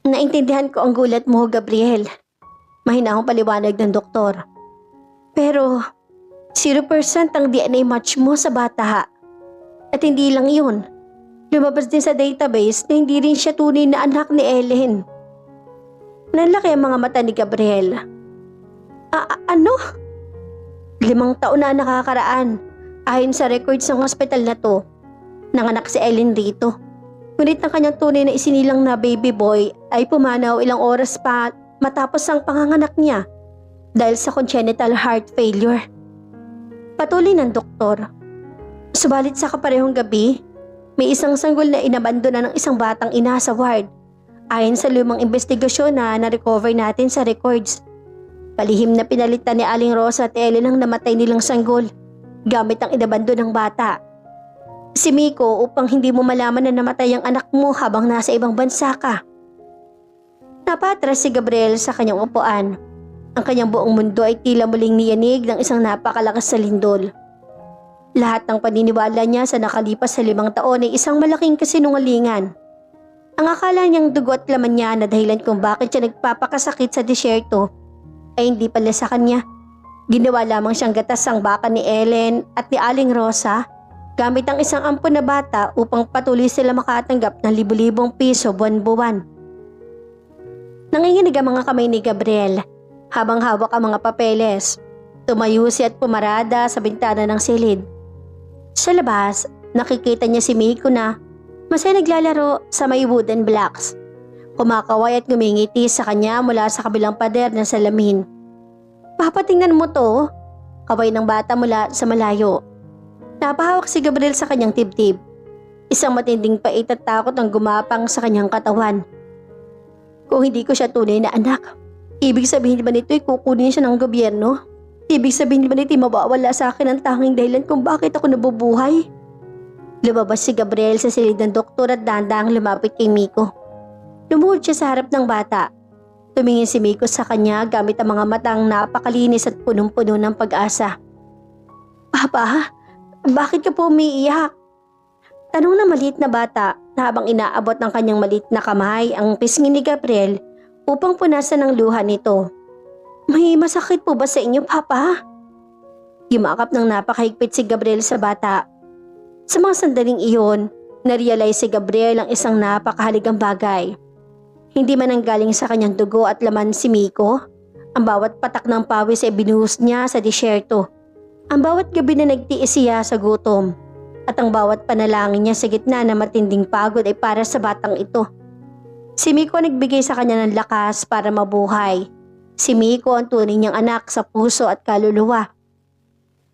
Naintindihan ko ang gulat mo, Gabriel. Mahinahong paliwanag ng doktor. Pero 0% ang DNA match mo sa bata. At hindi lang yun. Lumabas din sa database na hindi rin siya tunay na anak ni Ellen. Nanlaki ang mga mata ni Gabriel. Ano? 5 taon na nakakaraan. Ayon sa records ng hospital na to, nanganak si Ellen rito. Ngunit ang kanyang tunay na isinilang na baby boy ay pumanaw ilang oras pa matapos ang panganganak niya dahil sa congenital heart failure. Patuloy ng doktor. Subalit sa kaparehong gabi, may isang sanggol na inabandona ng isang batang ina sa ward. Ayon sa lumang investigasyon na na-recover natin sa records. Palihim na pinalitan ni Aling Rosa at Ellen ang namatay nilang sanggol gamit ang inabando ng bata. Si Miko upang hindi mo malaman na namatay ang anak mo habang nasa ibang bansa ka. Napatras si Gabriel sa kanyang upuan. Ang kanyang buong mundo ay tila muling niyanig ng isang napakalakas na lindol. Lahat ng paniniwala niya sa nakalipas sa 5 taon ay isang malaking kasinungalingan. Ang akala niyang dugo at laman niya na dahilan kung bakit siya nagpapakasakit sa disyerto ay hindi pala sa kanya. Ginawa lamang siyang gatas ang baka ni Ellen at ni Aling Rosa gamit ang isang ampon na bata upang patuloy sila makatanggap ng libu-libong piso buwan-buwan. Nanginginig ang mga kamay ni Gabriel habang hawak ang mga papeles. Tumayo siya at pumarada sa bintana ng silid. Sa labas, nakikita niya si Miko na masaya naglalaro sa may wooden blocks. Kumakaway at ngumingiti sa kanya mula sa kabilang pader ng salamin. Papatingnan mo to, kaway ng bata mula sa malayo. Napahawak si Gabriel sa kanyang tibtib. Isang matinding pait at takot ang gumapang sa kanyang katawan. Kung hindi ko siya tunay na anak, ibig sabihin ba nito ay kukunin siya ng gobyerno? Ibig sabihin ba nito ay mawawala sa akin ang tanging dahilan kung bakit ako nabubuhay? Lumabas si Gabriel sa silid ng doktor at dahan-dahang lumapit kay Miko. Lumuhod siya sa harap ng bata. Tumingin si Miko sa kanya gamit ang mga matang napakalinis at punong-puno ng pag-asa. Papa, bakit ka po umiiyak? Tanong na maliit na bata na habang inaabot ng kanyang maliit na kamay ang pisngi ni Gabriel upang punasan ng luha nito. May masakit po ba sa inyo, Papa? Yumakap ng napakahigpit si Gabriel sa bata. Sa mga sandaling iyon, narealize si Gabriel ang isang napakahalagang bagay. Hindi man ang galing sa kanyang dugo at laman si Miko, ang bawat patak ng pawis ay binuhos niya sa disyerto. Ang bawat gabi na nagtiis siya sa gutom at ang bawat panalangin niya sa gitna na matinding pagod ay para sa batang ito. Si Miko nagbigay sa kanya ng lakas para mabuhay. Si Miko ang tunay niyang anak sa puso at kaluluwa.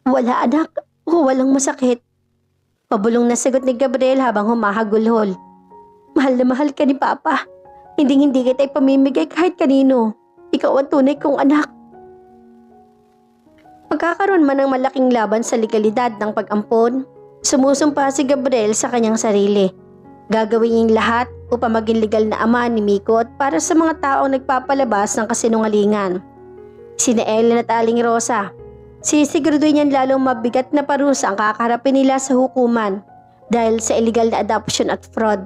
Wala anak, walang masakit. Pabulong na sagot ni Gabriel habang humahagulhol. Mahal na mahal ka ni Papa. Hindi kita ipamimigay kahit kanino. Ikaw ang tunay kong anak. Pagkakaroon man ng malaking laban sa legalidad ng pag-ampon, sumusumpa si Gabriel sa kanyang sarili. Gagawin ang lahat upang maging legal na ama ni Miko at para sa mga taong nagpapalabas ng kasinungalingan. Sina Ellen at Aling Rosa. Sisiguraduhin niyan lalong mabigat na parusa ang kakaharapin nila sa hukuman dahil sa illegal na adoption at fraud.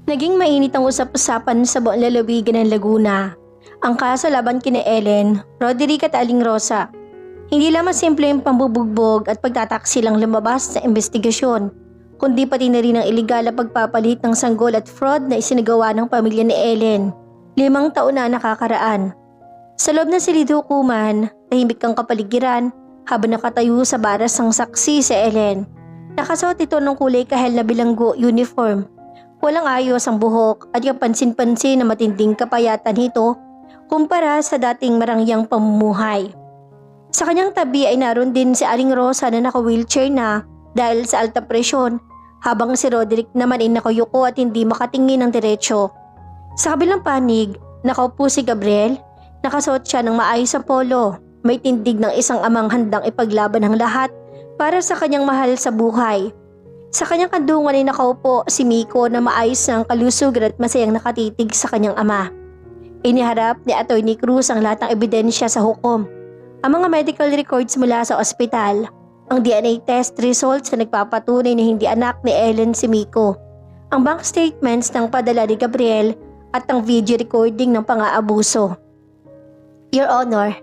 Naging mainit ang usap-usapan sa buong lalawigan ng Laguna. Ang kaso laban kina Ellen, Roderick at Aling Rosa. Hindi lamang simple yung pambubugbog at pagtataksi lang lumabas sa investigasyon, kundi pati na rin ang iligal na pagpapalit ng sanggol at fraud na isinagawa ng pamilya ni Ellen. 5 taon na nakakaraan. Sa loob ng silid hukuman, tahimik ang kapaligiran habang nakatayo sa baras ang saksi si Ellen. Nakasuot ito ng kulay kahel na bilanggo uniform. Walang ayos ang buhok at yung pansin-pansin na matinding kapayatan nito kumpara sa dating marangyang pamumuhay. Sa kanyang tabi ay naroon din si Aling Rosa na naka-wheelchair na dahil sa alta presyon, habang si Roderick naman ay nakayuko at hindi makatingin ng diretsyo. Sa kabilang panig, nakaupo si Gabriel. Nakasuot siya ng maayos sa polo, may tindig ng isang amang handang ipaglaban ang lahat para sa kanyang mahal sa buhay. Sa kanyang kandungan ay nakaupo si Miko na maayos ng kalusugan at masayang nakatitig sa kanyang ama. Iniharap ni Atty. Cruz ang lahat ng ebidensya sa hukom. Ang mga medical records mula sa ospital, ang DNA test results na nagpapatunay na hindi anak ni Ellen si Miko, ang bank statements ng padala ni Gabriel at ang video recording ng pang-aabuso. Your Honor,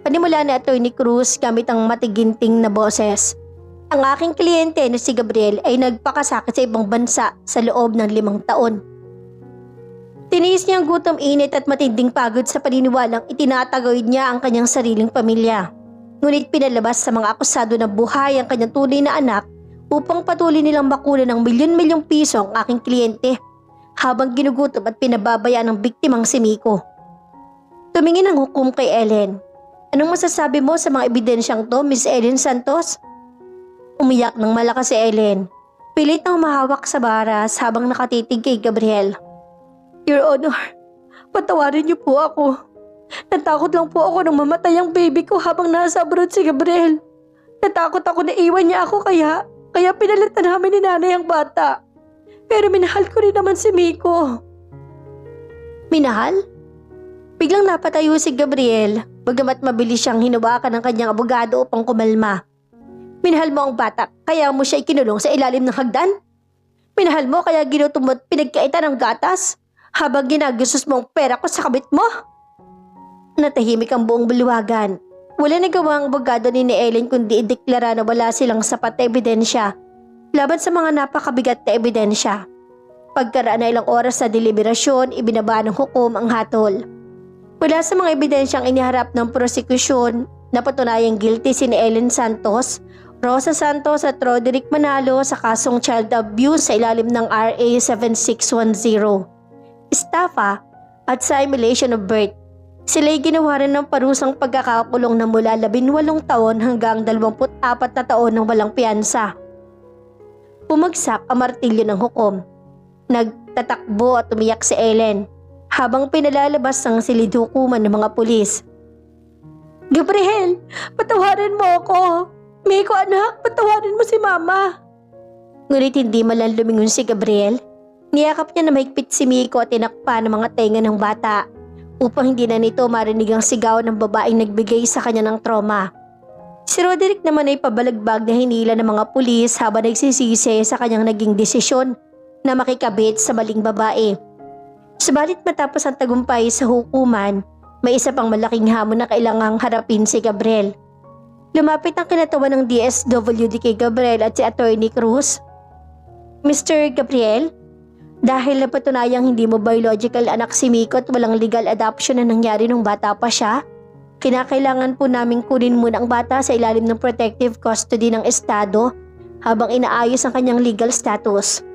panimula ni Atty. Cruz gamit ang matiginting na boses. Ang aking kliyente na si Gabriel ay nagpakasakit sa ibang bansa sa loob ng 5 taon. Tiniis niya ang gutom, init at matinding pagod sa paniniwalang itinataguyod niya ang kanyang sariling pamilya. Ngunit pinalabas sa mga akusado na buhay ang kanyang tunay na anak upang patuloy nilang makuha ng milyon-milyong piso ang aking kliyente habang ginugutom at pinababayaan ng biktimang si Miko. Tumingin ang hukom kay Ellen. Anong masasabi mo sa mga ebidensyang to, Miss Ellen Santos? Umiyak ng malakas si Ellen. Pilit na humahawak sa baras habang nakatitig kay Gabriel. Your Honor, patawarin niyo po ako. Natakot lang po ako nang mamatay ang baby ko habang nasa abroad si Gabriel. Natakot ako na iwan niya ako kaya pinalitan namin ni nanay ang bata. Pero minahal ko rin naman si Miko. Minahal? Biglang napatayo si Gabriel, bagamat mabilis siyang hinubakan ng kanyang abogado upang kumalma. Minahal mo ang bata, kaya mo siya ikinulong sa ilalim ng hagdan? Minahal mo kaya ginutom mo at pinagkaitan ng gatas? Habang ginagastos mo ang pera ko sa kabit mo? Natahimik ang buong buluwagan. Wala nagawa ang abogado ni Ellen kundi ideklara na wala silang sapat na ebidensya laban sa mga napakabigat na ebidensya. Pagkaraan na ilang oras sa deliberasyon, ibinaba ng hukom ang hatol. Mula sa mga ebidensyang iniharap ng prosekusyon, napatunayang guilty si Ellen Santos, Rosa Santos at Roderick Manalo sa kasong child abuse sa ilalim ng RA 7610. Estafa at simulation of birth. Sila'y ginawaran ng parusang pagkakakulong na mula 18 taon hanggang 24 na taon ng walang piyansa. Pumagsak ang martilyo ng hukom. Nagtatakbo at umiyak si Ellen habang pinalalabas ang silid-hukuman ng mga pulis. Gabriel, patawarin mo ako. Miko anak, patawarin mo si Mama. Ngunit hindi man lang lumingon si Gabriel. Niyakap niya na mahigpit si Miko at tinakpa ng mga tenga ng bata upang hindi na nito marinig ang sigaw ng babaeng nagbigay sa kanya ng trauma. Si Roderick naman ay pabalagbag na hinila ng mga pulis habang nagsisisi sa kanyang naging desisyon na makikabit sa maling babae. Subalit matapos ang tagumpay sa hukuman, may isa pang malaking hamon na kailangang harapin si Gabriel. Lumapit ang kinatawan ng DSWD kay Gabriel at si Atty. Cruz. Mr. Gabriel, dahil napatunayang hindi mo biological anak si Miko at walang legal adoption na nangyari nung bata pa siya, kinakailangan po namin kunin muna ang bata sa ilalim ng protective custody ng Estado habang inaayos ang kanyang legal status.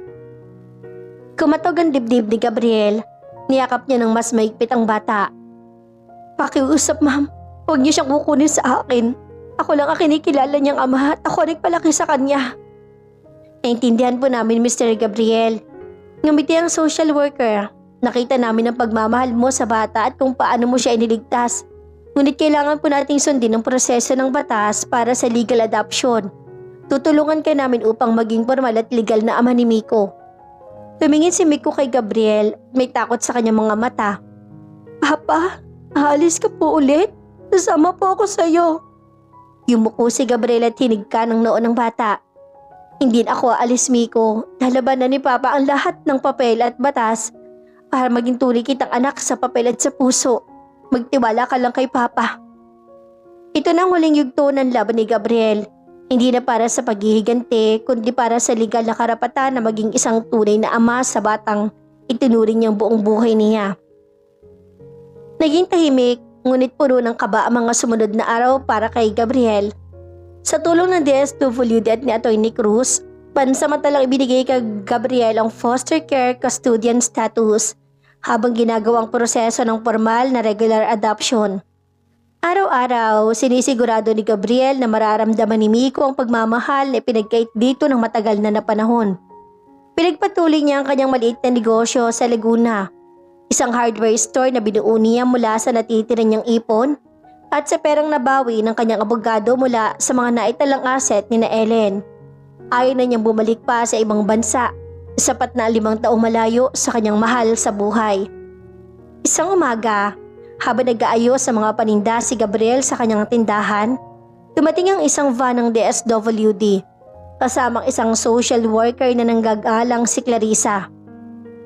Kumatog ang dibdib ni Gabriel, niyakap niya ng mas maigpit ang bata. Pakiusap ma'am, huwag niyo siyang kukunin sa akin. Ako lang ang kinikilala niyang ama at ako nagpalaki sa kanya. Naintindihan po namin Mr. Gabriel. Ngumiti ang social worker. Nakita namin ang pagmamahal mo sa bata at kung paano mo siya iniligtas. Ngunit kailangan po nating sundin ang proseso ng batas para sa legal adoption. Tutulungan ka namin upang maging formal at legal na ama ni Miko. Tumingin si Miko kay Gabriel, may takot sa kanyang mga mata. Papa, aalis ka po ulit? Nasama po ako sa'yo. Yumuko si Gabriel at hinigka ng noo ng bata. Hindi na ako aalis, Miko. Lalabanan ni Papa ang lahat ng papel at batas para maging tunay kitang anak sa papel at sa puso. Magtiwala ka lang kay Papa. Ito na ang huling yugto ng laban ni Gabriel. Hindi na para sa paghihigante, kundi para sa legal na karapatan na maging isang tunay na ama sa batang itinuring niyang buong buhay niya. Naging tahimik, ngunit puno ng kaba ang mga sumunod na araw para kay Gabriel. Sa tulong ng DSWD at ni Atty. Cruz, pansamantalang ibinigay kay Gabriel ang foster care custodian status habang ginagawang proseso ng formal na regular adoption. Araw-araw, sinisigurado ni Gabriel na mararamdaman ni Miko ang pagmamahal na ipinagkait dito ng matagal na panahon. Pinagpatuloy niya ang kanyang maliit na negosyo sa Laguna, isang hardware store na binuo niya mula sa natitira niyang ipon at sa perang nabawi ng kanyang abogado mula sa mga naitalang asset ni na Ellen. Ayaw na niyang bumalik pa sa ibang bansa, sapat na 5 taong malayo sa kanyang mahal sa buhay. Isang umaga, habang nag-aayos sa mga paninda si Gabriel sa kanyang tindahan, dumating ang isang van ng DSWD, kasamang isang social worker na nanggagalang si Clarissa.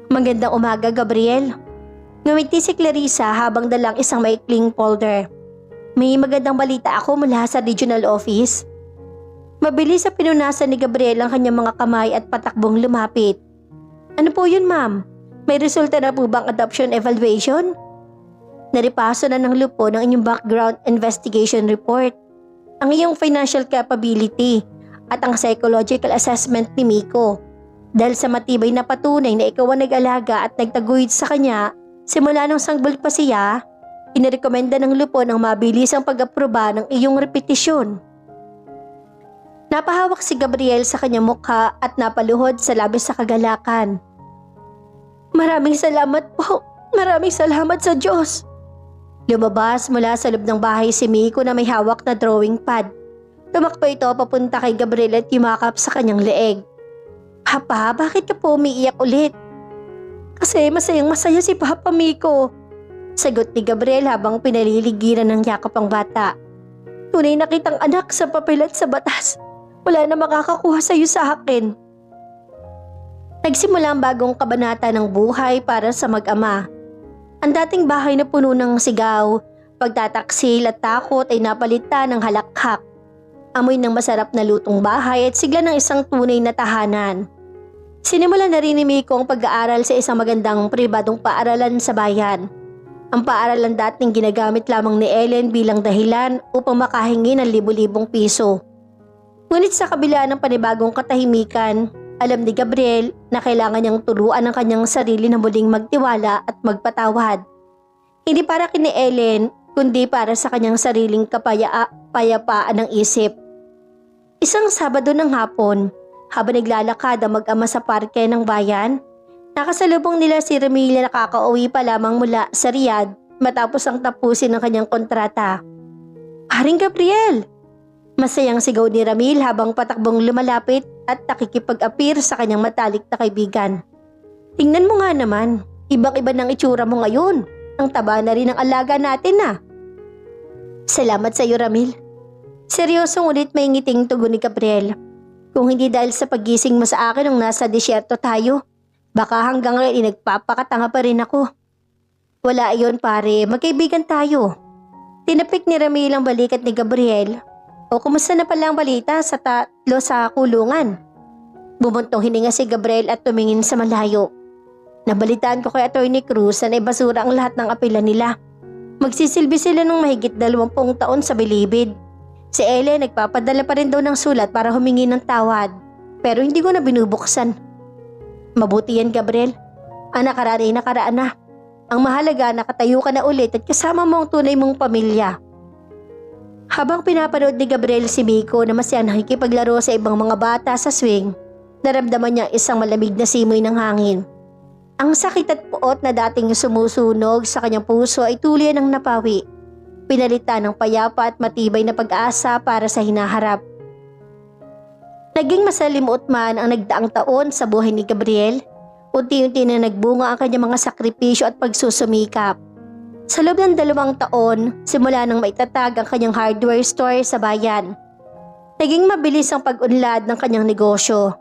Magandang umaga, Gabriel. Ngumiti si Clarissa habang dalang isang maikling folder. May magandang balita ako mula sa regional office. Mabilis sa pinunasan ni Gabriel ang kanyang mga kamay at patakbong lumapit. Ano po yun, ma'am? May resulta na po bang adoption evaluation? Naripaso na ng lupo ng inyong background investigation report, ang iyong financial capability at ang psychological assessment ni Miko. Dahil sa matibay na patunay na ikaw ang nag-alaga at nagtaguyod sa kanya simula nung sanggol pa siya, inirekomenda ng lupo ng mabilis ang pag-aproba ng iyong repetisyon. Napahawak si Gabriel sa kanyang mukha at napaluhod sa labis sa kagalakan. Maraming salamat po. Maraming salamat sa Diyos. Lumabas mula sa loob ng bahay si Miko na may hawak na drawing pad. Tumakbo ito papunta kay Gabriel at yumakap sa kanyang leeg. Papa, bakit ka po umiiyak ulit? Kasi masayang-masaya si Papa Miko. Sagot ni Gabriel habang pinaliligiran ng yakap ang bata. Tunay na kitang anak sa papel at sa batas. Wala na makakakuha sa iyo sa akin. Nagsimula ang bagong kabanata ng buhay para sa mag-ama. Ang dating bahay na puno ng sigaw, pagtataksil at takot ay napalitan ng halakhak. Amoy ng masarap na lutong bahay at sigla ng isang tunay na tahanan. Sinimula na rin ni Miko ang pag-aaral sa isang magandang pribadong paaralan sa bayan. Ang paaralan dating ginagamit lamang ni Ellen bilang dahilan upang makahingi ng libu-libong piso. Ngunit sa kabila ng panibagong katahimikan, alam ni Gabriel na kailangan niyang turuan ang kanyang sarili na muling magtiwala at magpatawad. Hindi para kini Ellen, kundi para sa kanyang sariling kapayapaan ng isip. Isang Sabado ng hapon, habang naglalakad ang mag-ama sa parke ng bayan, nakasalubong nila si Ramil na nakakauwi pa lamang mula sa Riyadh matapos ang tapusin ng kanyang kontrata. Paring Gabriel! Masayang sigaw ni Ramil habang patakbong lumalapit at nakikipag-apir sa kanyang matalik na kaibigan. Tingnan mo nga naman, ibang-iba ng itsura mo ngayon. Ang taba na rin ang alaga natin na. Salamat sa iyo, Ramil. Seryosong ulit may ngiting tugon ni Gabriel. Kung hindi dahil sa pagising mo sa akin nung nasa disyerto tayo, baka hanggang ngayon nagpapakatanga pa rin ako. Wala iyon pare, magkaibigan tayo. Tinapik ni Ramil ang balikat ni Gabriel. O kumusta na pala ang balita sa tatlo sa kulungan? Bumuntong hininga si Gabriel at tumingin sa malayo. Nabalitaan ko kay Atty. Cruz na naibasura ang lahat ng apela nila. Magsisilbi sila ng mahigit 20 taon sa bilibid. Si Ellen nagpapadala pa rin daw ng sulat para humingi ng tawad. Pero hindi ko na binubuksan. Mabuti yan, Gabriel. Ang nakaraan na. Ang mahalaga nakatayo ka na ulit at kasama mo ang tunay mong pamilya. Habang pinapanood ni Gabriel si Miko na masaya nakikipaglaro sa ibang mga bata sa swing, naramdaman niya isang malamig na simoy ng hangin. Ang sakit at puot na dating sumusunog sa kanyang puso ay tuluyan ng napawi. Pinalitan ng payapa at matibay na pag-asa para sa hinaharap. Naging masalimuot man ang nagdaang taon sa buhay ni Gabriel. Unti-unti na nagbunga ang kanyang mga sakripisyo at pagsusumikap. Sa loob ng 2 taon, simula nang maitatag ang kanyang hardware store sa bayan. Naging mabilis ang pag-unlad ng kanyang negosyo.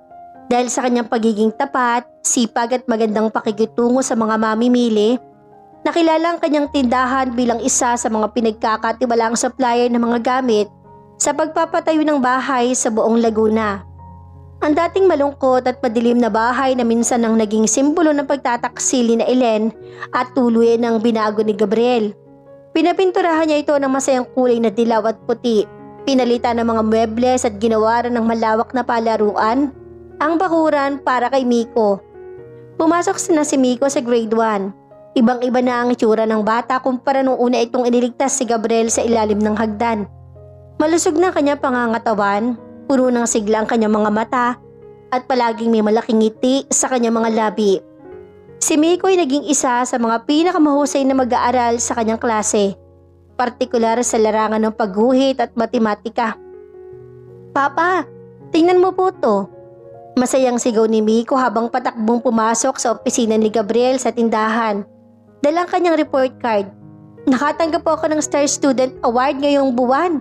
Dahil sa kanyang pagiging tapat, sipag at magandang pakikitungo sa mga mamimili, nakilala ang kanyang tindahan bilang isa sa mga pinagkakatiwalaang supplier ng mga gamit sa pagpapatayo ng bahay sa buong Laguna. Ang dating malungkot at madilim na bahay na minsan ang naging simbolo ng pagtataksili na Ellen at tuluyan ng binago ni Gabriel. Pinapinturahan niya ito ng masayang kulay na dilaw at puti. Pinalitan ng mga muebles at ginawaran ng malawak na palaruan, ang bakuran para kay Miko. Pumasok na si Miko sa grade 1. Ibang-iba na ang itsura ng bata kumpara nung una itong iniligtas si Gabriel sa ilalim ng hagdan. Malusog na kanyang pangangatawan, puno ng sigla ang kanyang mga mata at palaging may malaking ngiti sa kanyang mga labi. Si Miko ay naging isa sa mga pinakamahusay na mag-aaral sa kanyang klase. partikular sa larangan ng pagguhit at matematika. Papa, tingnan mo po to. Masayang sigaw ni Miko habang patakbong pumasok sa opisina ni Gabriel sa tindahan. Dalang kanyang report card. Nakatanggap po ako ng Star Student Award ngayong buwan.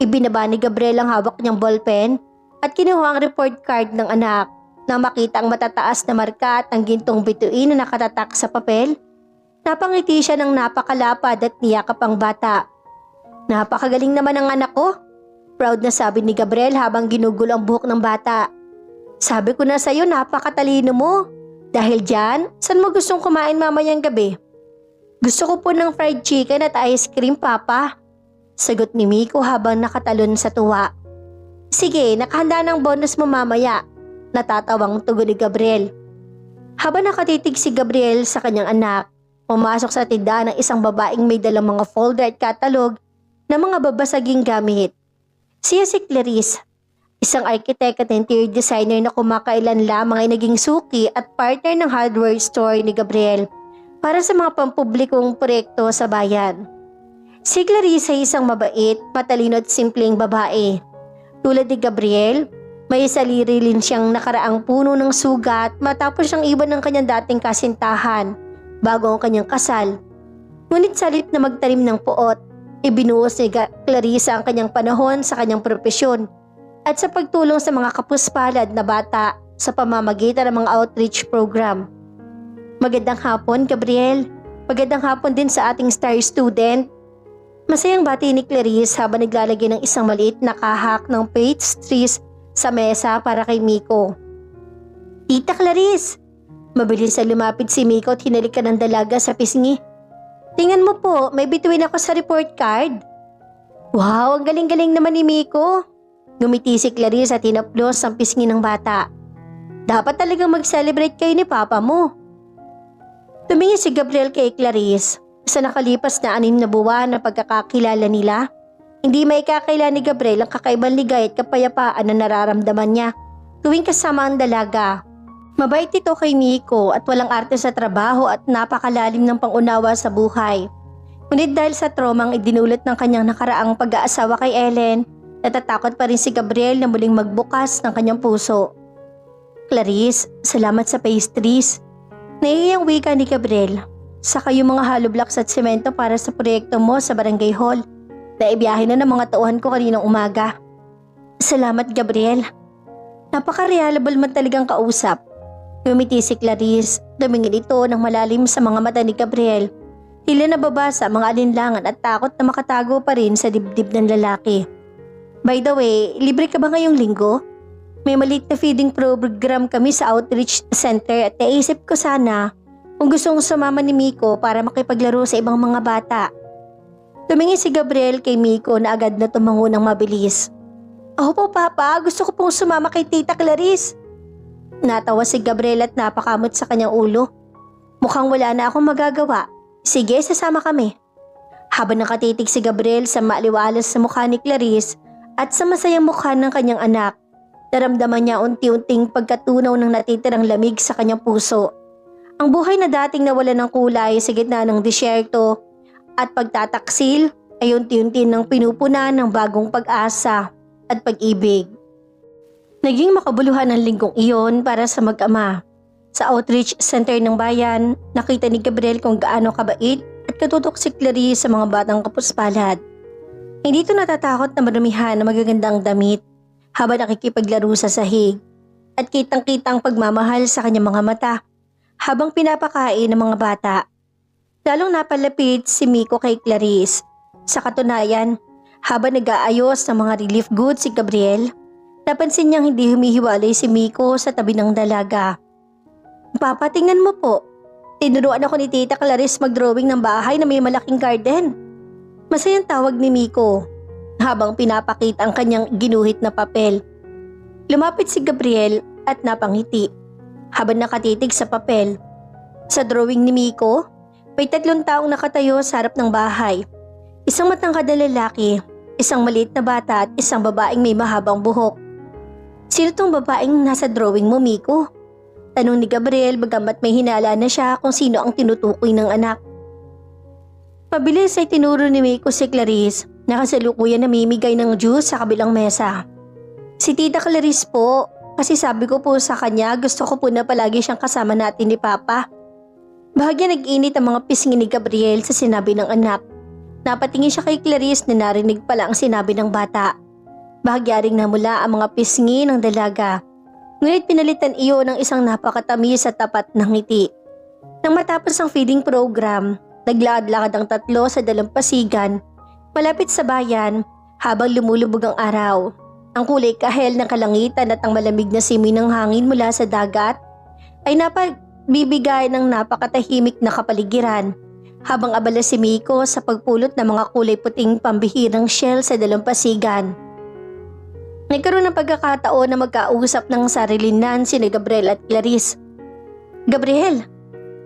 Ibinaba ni Gabriel ang hawak niyang ballpen at kinuha ang report card ng anak. Nang makita ang matataas na marka at ang gintong bituin na nakatatak sa papel, napangiti siya ng napakalapad at niyakap ang bata. Napakagaling naman ang anak ko. Proud na sabi ni Gabriel habang ginugol ang buhok ng bata. Sabi ko na sa'yo, napakatalino mo. Dahil dyan, saan mo gustong kumain mamayang gabi? Gusto ko po ng fried chicken at ice cream, Papa. Sagot ni Miko habang nakatalon sa tuwa. Sige, nakahanda ng bonus mo mamaya. Natatawang tugon ni Gabriel. Habang nakatitig si Gabriel sa kanyang anak, pumasok sa tindahan ng isang babaeng may dalang mga folder at catalog ng mga babasaging gamit. Siya si Clarice. Isang architect at interior designer na kumakailan lamang ay naging suki at partner ng hardware store ni Gabriel para sa mga pampublikong proyekto sa bayan. Si Clarice ay isang mabait, matalino at simpleng babae. Tulad ni Gabriel, may sarili rin siyang nakaraang puno ng sugat matapos siyang iwan ng kanyang dating kasintahan bago ang kanyang kasal. Ngunit salit na magtanim ng puot, ibinuhos ni Clarice ang kanyang panahon sa kanyang propesyon at sa pagtulong sa mga kapuspalad na bata sa pamamagitan ng mga outreach program. Magandang hapon, Gabriel. Magandang hapon din sa ating star student. Masayang bati ni Clarice habang naglalagay ng isang maliit na kahak ng pastries sa mesa para kay Miko. Tita Clarice! Mabilis na lumapit si Miko at hinalikan ng dalaga sa pisngi. Tingnan mo po, may bituin ako sa report card. Wow, ang galing-galing naman ni Miko. Ngumiti si Clarice at hinaplos ang pisngi ng bata. Dapat talagang mag-celebrate kayo ni Papa mo. Tumingin si Gabriel kay Clarice. Sa nakalipas na 6 na buwan na pagkakakilala nila, hindi may kakilala ni Gabriel ang kakaibang ligay at kapayapaan na nararamdaman niya tuwing kasama ang dalaga. Mabait ito kay Miko at walang arte sa trabaho at napakalalim ng pangunawa sa buhay. Ngunit dahil sa traumang idinulot ng kanyang nakaraang pag-aasawa kay Ellen, natatakot pa rin si Gabriel na muling magbukas ng kanyang puso. Clarice, salamat sa pastries. Naiyang wika ni Gabriel. Saka yung mga hollow blocks at semento para sa proyekto mo sa barangay hall. Naibiyahe na ng mga tauhan ko kaninang umaga. Salamat, Gabriel. Napaka-reliable man talagang kausap. Ngumiti si Clarice, dumingin ito ng malalim sa mga mata ni Gabriel. Tila nababasa mga alinlangan at takot na makatago pa rin sa dibdib ng lalaki. By the way, libre ka ba ngayong linggo? May maliit na feeding program kami sa outreach center at naisip ko sana kung gustong sumama ni Miko para makipaglaro sa ibang mga bata. Tumingin si Gabriel kay Miko na agad na tumango ng mabilis. Opo, Papa, gusto ko pong sumama kay Tita Clarice. Natawa si Gabriel at napakamot sa kanyang ulo. Mukhang wala na akong magagawa. Sige, sasama kami. Habang nakatitig si Gabriel sa maaliwalas sa mukha ni Clarice at sa masayang mukha ng kanyang anak, naramdaman niya unti-unting pagkatunaw ng natitirang lamig sa kanyang puso. Ang buhay na dating nawala ng kulay sa gitna ng disyerto at pagtataksil ay unti-unti nang pinupunan ng bagong pag-asa at pag-ibig. Naging makabuluhan ang linggong iyon para sa mag-ama. Sa outreach center ng bayan, nakita ni Gabriel kung gaano kabait at katutok si Clarice sa mga batang kapuspalad. Hindi ito natatakot na madumihan ng magagandang damit habang nakikipaglaro sa sahig at kitang-kitang pagmamahal sa kanyang mga mata habang pinapakain ng mga bata. Lalong napalapit si Miko kay Clarice. Sa katunayan, habang nag-aayos ng mga relief goods si Gabriel, napansin niyang hindi humihiwalay si Miko sa tabi ng dalaga. Papa, tingnan mo po. Tinuruan ako ni Tita Clarice mag-drawing ng bahay na may malaking garden. Masayang tawag ni Miko habang pinapakita ang kanyang ginuhit na papel. Lumapit si Gabriel at napangiti habang nakatitig sa papel. Sa drawing ni Miko, may 3 taong nakatayo sa harap ng bahay. Isang matangkad na lalaki, isang maliit na bata at isang babaeng may mahabang buhok. Sino tong babaeng nasa drawing mo, Miko? Tanong ni Gabriel bagamat may hinala na siya kung sino ang tinutukoy ng anak. Mabilis ay tinuro ni Miko si Clarice na kasalukuyan namimigay ng juice sa kabilang mesa. Si Tita Clarice po, kasi sabi ko po sa kanya gusto ko po na palagi siyang kasama natin ni Papa. Bahagya nag-init ang mga pisngi ni Gabriel sa sinabi ng anak. Napatingin siya kay Clarice na narinig pala ang sinabi ng bata. Bahagya ring namula ang mga pisngi ng dalaga. Ngunit pinalitan iyon ng isang napakatamis at tapat na ngiti. Nang matapos ang feeding program, naglakad-lakad ang tatlo sa dalampasigan, malapit sa bayan habang lumulubog ang araw. Ang kulay kahel ng kalangitan at ang malamig na simoy ng hangin mula sa dagat ay napagbibigay ng napakatahimik na kapaligiran habang abala si Miko sa pagpulot ng mga kulay puting pambihirang shell sa dalampasigan. Nagkaroon ng pagkakataon na magkausap ng sarilinan sina Gabriel at Clarice. Gabriel,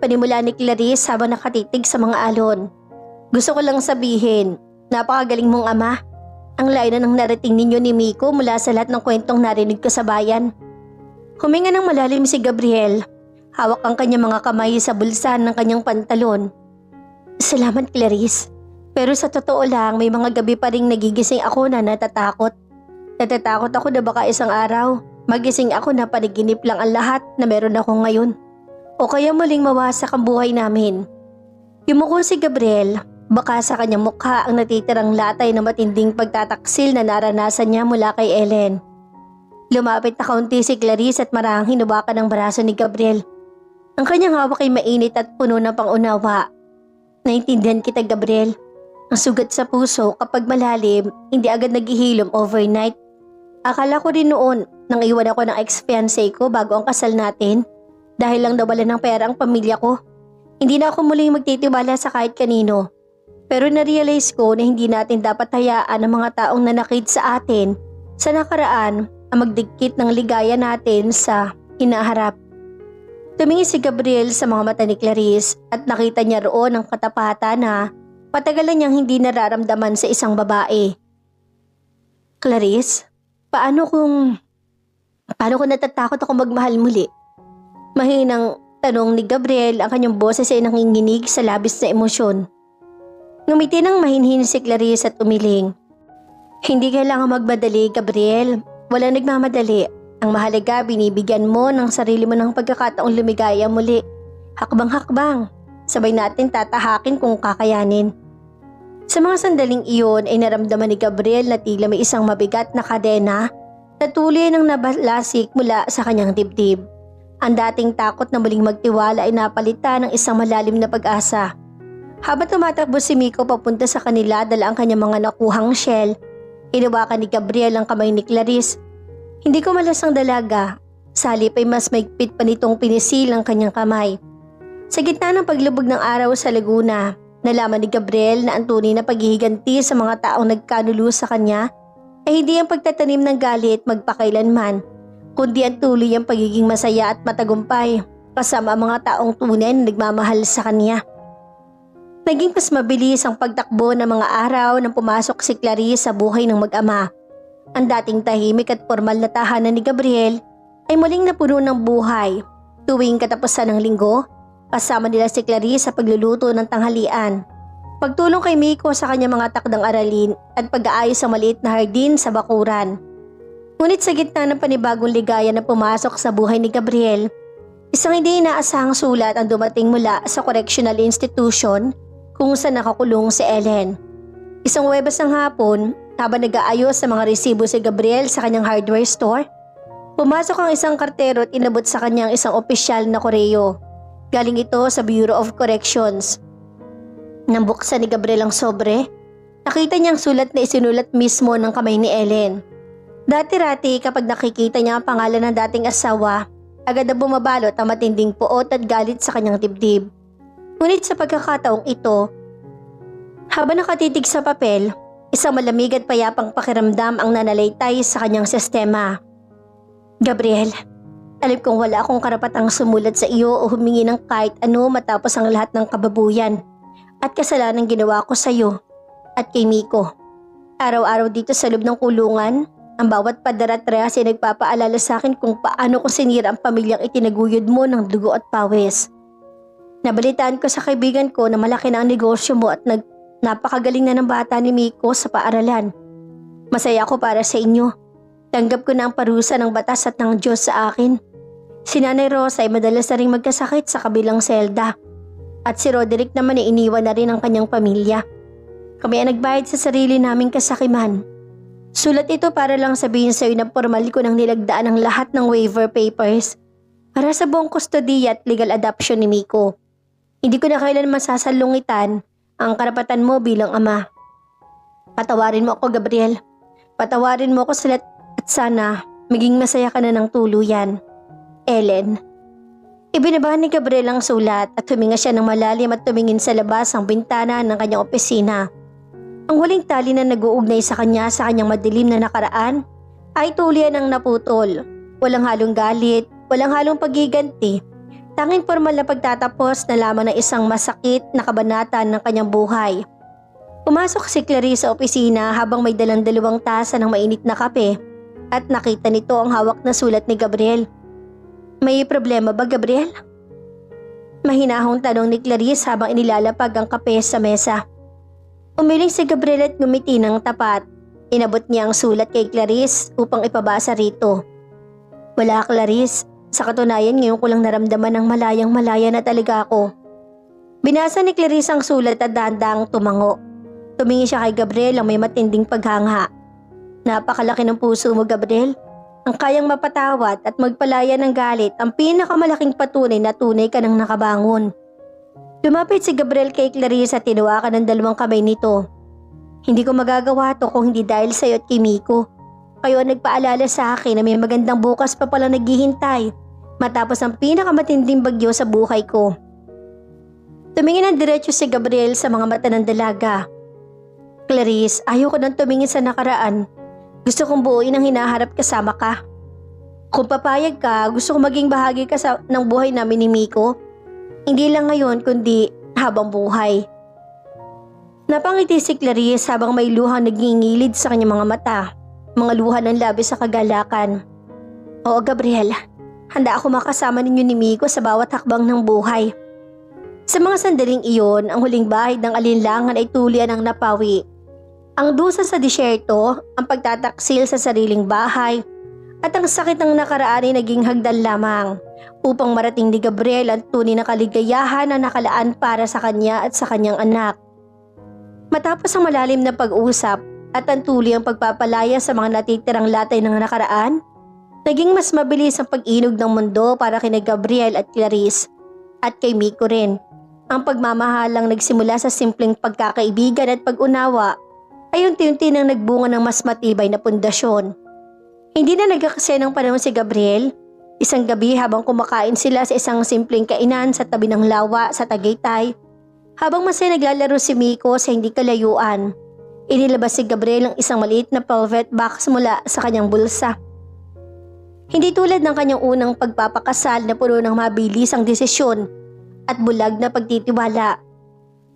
panimula ni Clarice habang nakatitig sa mga alon. Gusto ko lang sabihin, napakagaling mong ama. Ang layo na ng narating ninyo ni Miko mula sa lahat ng kwentong narinig ko sa bayan. Huminga ng malalim si Gabriel. Hawak ang kanyang mga kamay sa bulsa ng kanyang pantalon. Salamat Clarice. Pero sa totoo lang may mga gabi pa ring nagigising ako na natatakot. Natatakot ako na baka isang araw, magising ako na panaginip lang ang lahat na meron ako ngayon. O kaya muling mawasak ang buhay namin. Yumuko si Gabriel, baka sa kanyang mukha ang natitirang latay na matinding pagtataksil na naranasan niya mula kay Ellen. Lumapit na kaunti si Clarice at marahang hinubakan ang braso ni Gabriel. Ang kanyang hawak ay mainit at puno ng pangunawa. Naintindihan kita Gabriel. Ang sugat sa puso kapag malalim, hindi agad naghihilom overnight. Akala ko rin noon nang iwan ako ng ex-fiancé ko bago ang kasal natin. Dahil lang nawalan ng pera ang pamilya ko. Hindi na ako muling magtitiwala sa kahit kanino. Pero na-realize ko na hindi natin dapat hayaan ang mga taong nanakit sa atin sa nakaraan ang magdikit ng ligaya natin sa hinaharap. Tumingin si Gabriel sa mga mata ni Clarice at nakita niya roon ang katapatan na matagal na niyang hindi nararamdaman sa isang babae. Clarice, paano kung natatakot ako magmahal muli? Mahinang tanong ni Gabriel, ang kanyang boses ay nanginginig sa labis na emosyon. Ngumiti ng mahinhin si Clarice at umiling. Hindi kailangan magmadali, Gabriel. Wala nagmamadali. Ang mahalaga, binibigyan mo ng sarili mo ng pagkakataong lumigaya muli. Hakbang-hakbang. Sabay natin tatahakin kung kakayanin. Sa mga sandaling iyon ay naramdaman ni Gabriel na tila may isang mabigat na kadena na tuloy ng nabalasik mula sa kanyang dibdib. Ang dating takot na muling magtiwala ay napalitan ng isang malalim na pag-asa. Habang tumatakbo si Miko papunta sa kanila dala ang kanyang mga nakuhang shell, hinawakan ni Gabriel ang kamay ni Clarice. Hindi ko malasang dalaga, sa halip ay mas maigpit pa nitong pinisil ang kanyang kamay. Sa gitna ng paglubog ng araw sa Laguna, nalaman ni Gabriel na ang tunay na paghihiganti sa mga taong nagkanulo sa kanya ay hindi ang pagtatanim ng galit magpakailanman, kundi ang tuloy ang pagiging masaya at matagumpay kasama ang mga taong tunay na nagmamahal sa kanya. Naging mas mabilis ang pagtakbo ng mga araw nang pumasok si Clarice sa buhay ng mag-ama. Ang dating tahimik at formal na tahanan ni Gabriel ay muling napuno ng buhay. Tuwing katapusan ng linggo, kasama nila si Clarice sa pagluluto ng tanghalian, pagtulong kay Miko sa kanyang mga takdang aralin at pag-aayos sa maliit na hardin sa bakuran. Ngunit sa gitna ng panibagong ligaya na pumasok sa buhay ni Gabriel, isang hindi inaasahang sulat ang dumating mula sa correctional institution kung saan nakakulong si Ellen. Isang Huwebes ng hapon, habang nag-aayos sa mga resibo si Gabriel sa kanyang hardware store, pumasok ang isang kartero at inabot sa kanyang isang opisyal na koreo. Galing ito sa Bureau of Corrections. Nang buksan ni Gabriel ang sobre, nakita niyang sulat na isinulat mismo ng kamay ni Ellen. Dati-rati kapag nakikita niya ang pangalan ng dating asawa, agad na bumabalot ang matinding puot at galit sa kanyang dibdib. Ngunit sa pagkakataong ito, habang nakatitig sa papel, isang malamig at payapang pakiramdam ang nanalaitay sa kanyang sistema. Gabriel, alam kong wala akong karapatang sumulat sa iyo o humingi ng kahit ano matapos ang lahat ng kababuyan at kasalanang ginawa ko sa iyo at kay Miko. Araw-araw dito sa loob ng kulungan, ang bawat padarat-rehas ay nagpapaalala sa akin kung paano ko sinira ang pamilyang itinaguyod mo ng dugo at pawis. Nabalitaan ko sa kaibigan ko na malaki na ang negosyo mo at Napakagaling na ng bata ni Miko sa paaralan. Masaya ako para sa inyo. Tanggap ko na ang parusa ng batas at ng Diyos sa akin. Si Nanay Rosa ay madalas na rin magkasakit sa kabilang selda. At si Roderick naman ay iniwan na rin ang kanyang pamilya. Kami ay nagbayad sa sarili naming kasakiman. Sulat ito para lang sabihin sa iyo na formal ko nang nilagdaan ang lahat ng waiver papers para sa buong kustodiya at legal adoption ni Miko. Hindi ko na kailan masasalungitan ang karapatan mo bilang ama. Patawarin mo ako, Gabriel. Patawarin mo ako sa lahat at sana maging masaya ka na ng tuluyan. Ellen. Ibinaba ni Gabriel ang sulat at huminga siya ng malalim at tumingin sa labas ang bintana ng kanyang opisina. Ang huling tali na nag-uugnay sa kanyang madilim na nakaraan ay tuluyan ang naputol. Walang halong galit, walang halong paggiganti. Tanging formal na pagtatapos na lamang ng isang masakit na kabanata ng kanyang buhay. Pumasok si Clarice sa opisina habang may dalang 2 tasa ng mainit na kape at nakita nito ang hawak na sulat ni Gabriel. May problema ba, Gabriel? Mahinahong tanong ni Clarice habang inilalapag ang kape sa mesa. Umiling si Gabriel at ngumiti ng tapat. Inabot niya ang sulat kay Clarice upang ipabasa rito. Wala, Clarice. Sa katunayan, ngayon ko lang naramdaman ng malayang-malaya na talaga ako. Binasa ni Clarice ang sulat at dahan-dahang tumango. Tumingin siya kay Gabriel ang may matinding paghanga. Napakalaki ng puso mo, Gabriel. Ang kayang mapatawad at magpalaya ng galit ang pinakamalaking patunay na tunay ka nang nakabangon. Lumapit si Gabriel kay Clarice at tinuwakan ng 2 kamay nito. Hindi ko magagawa to kung hindi dahil sa'yo at kay Miko. Kayo ang nagpaalala sa akin na may magandang bukas pa palang naghihintay matapos ang pinakamatinding bagyo sa buhay ko. Tumingin ng diretso si Gabriel sa mga mata ng dalaga. Clarice, ayaw ko nang tumingin sa nakaraan. Gusto kong buuin ang hinaharap kasama ka. Kung papayag ka, gusto kong maging bahagi ka ng buhay namin ni Miko. Hindi lang ngayon kundi habang buhay. Napangiti si Clarice habang may luhang nagingilid sa kanyang mga mata. Mga luha ng labis sa kagalakan. Oo, Gabriel. Handa ako makasama ninyo ni Miko sa bawat hakbang ng buhay. Sa mga sandaling iyon, ang huling bahid ng alinlangan ay tuluyan ang napawi. Ang dusa sa disyerto, ang pagtataksil sa sariling bahay, at ang sakit ng nakaraan ay naging hagdan lamang upang marating ni Gabriel ang tunay na kaligayahan na nakalaan para sa kanya at sa kanyang anak. Matapos ang malalim na pag-usap at ang tuluyang pagpapalaya sa mga natitirang latay ng nakaraan, naging mas mabilis ang pag-inog ng mundo para kina Gabriel at Clarice at kay Miko rin. Ang pagmamahalang nagsimula sa simpleng pagkakaibigan at pag-unawa ay unti-unti nang nagbunga ng mas matibay na pundasyon. Hindi na nagkakasya ng panahon si Gabriel. Isang gabi habang kumakain sila sa isang simpleng kainan sa tabi ng lawa sa Tagaytay, habang masaya naglalaro si Miko sa hindi kalayuan, inilabas si Gabriel ang isang maliit na velvet box mula sa kanyang bulsa. Hindi tulad ng kanyang unang pagpapakasal na puno ng mabilis ang desisyon at bulag na pagtitiwala.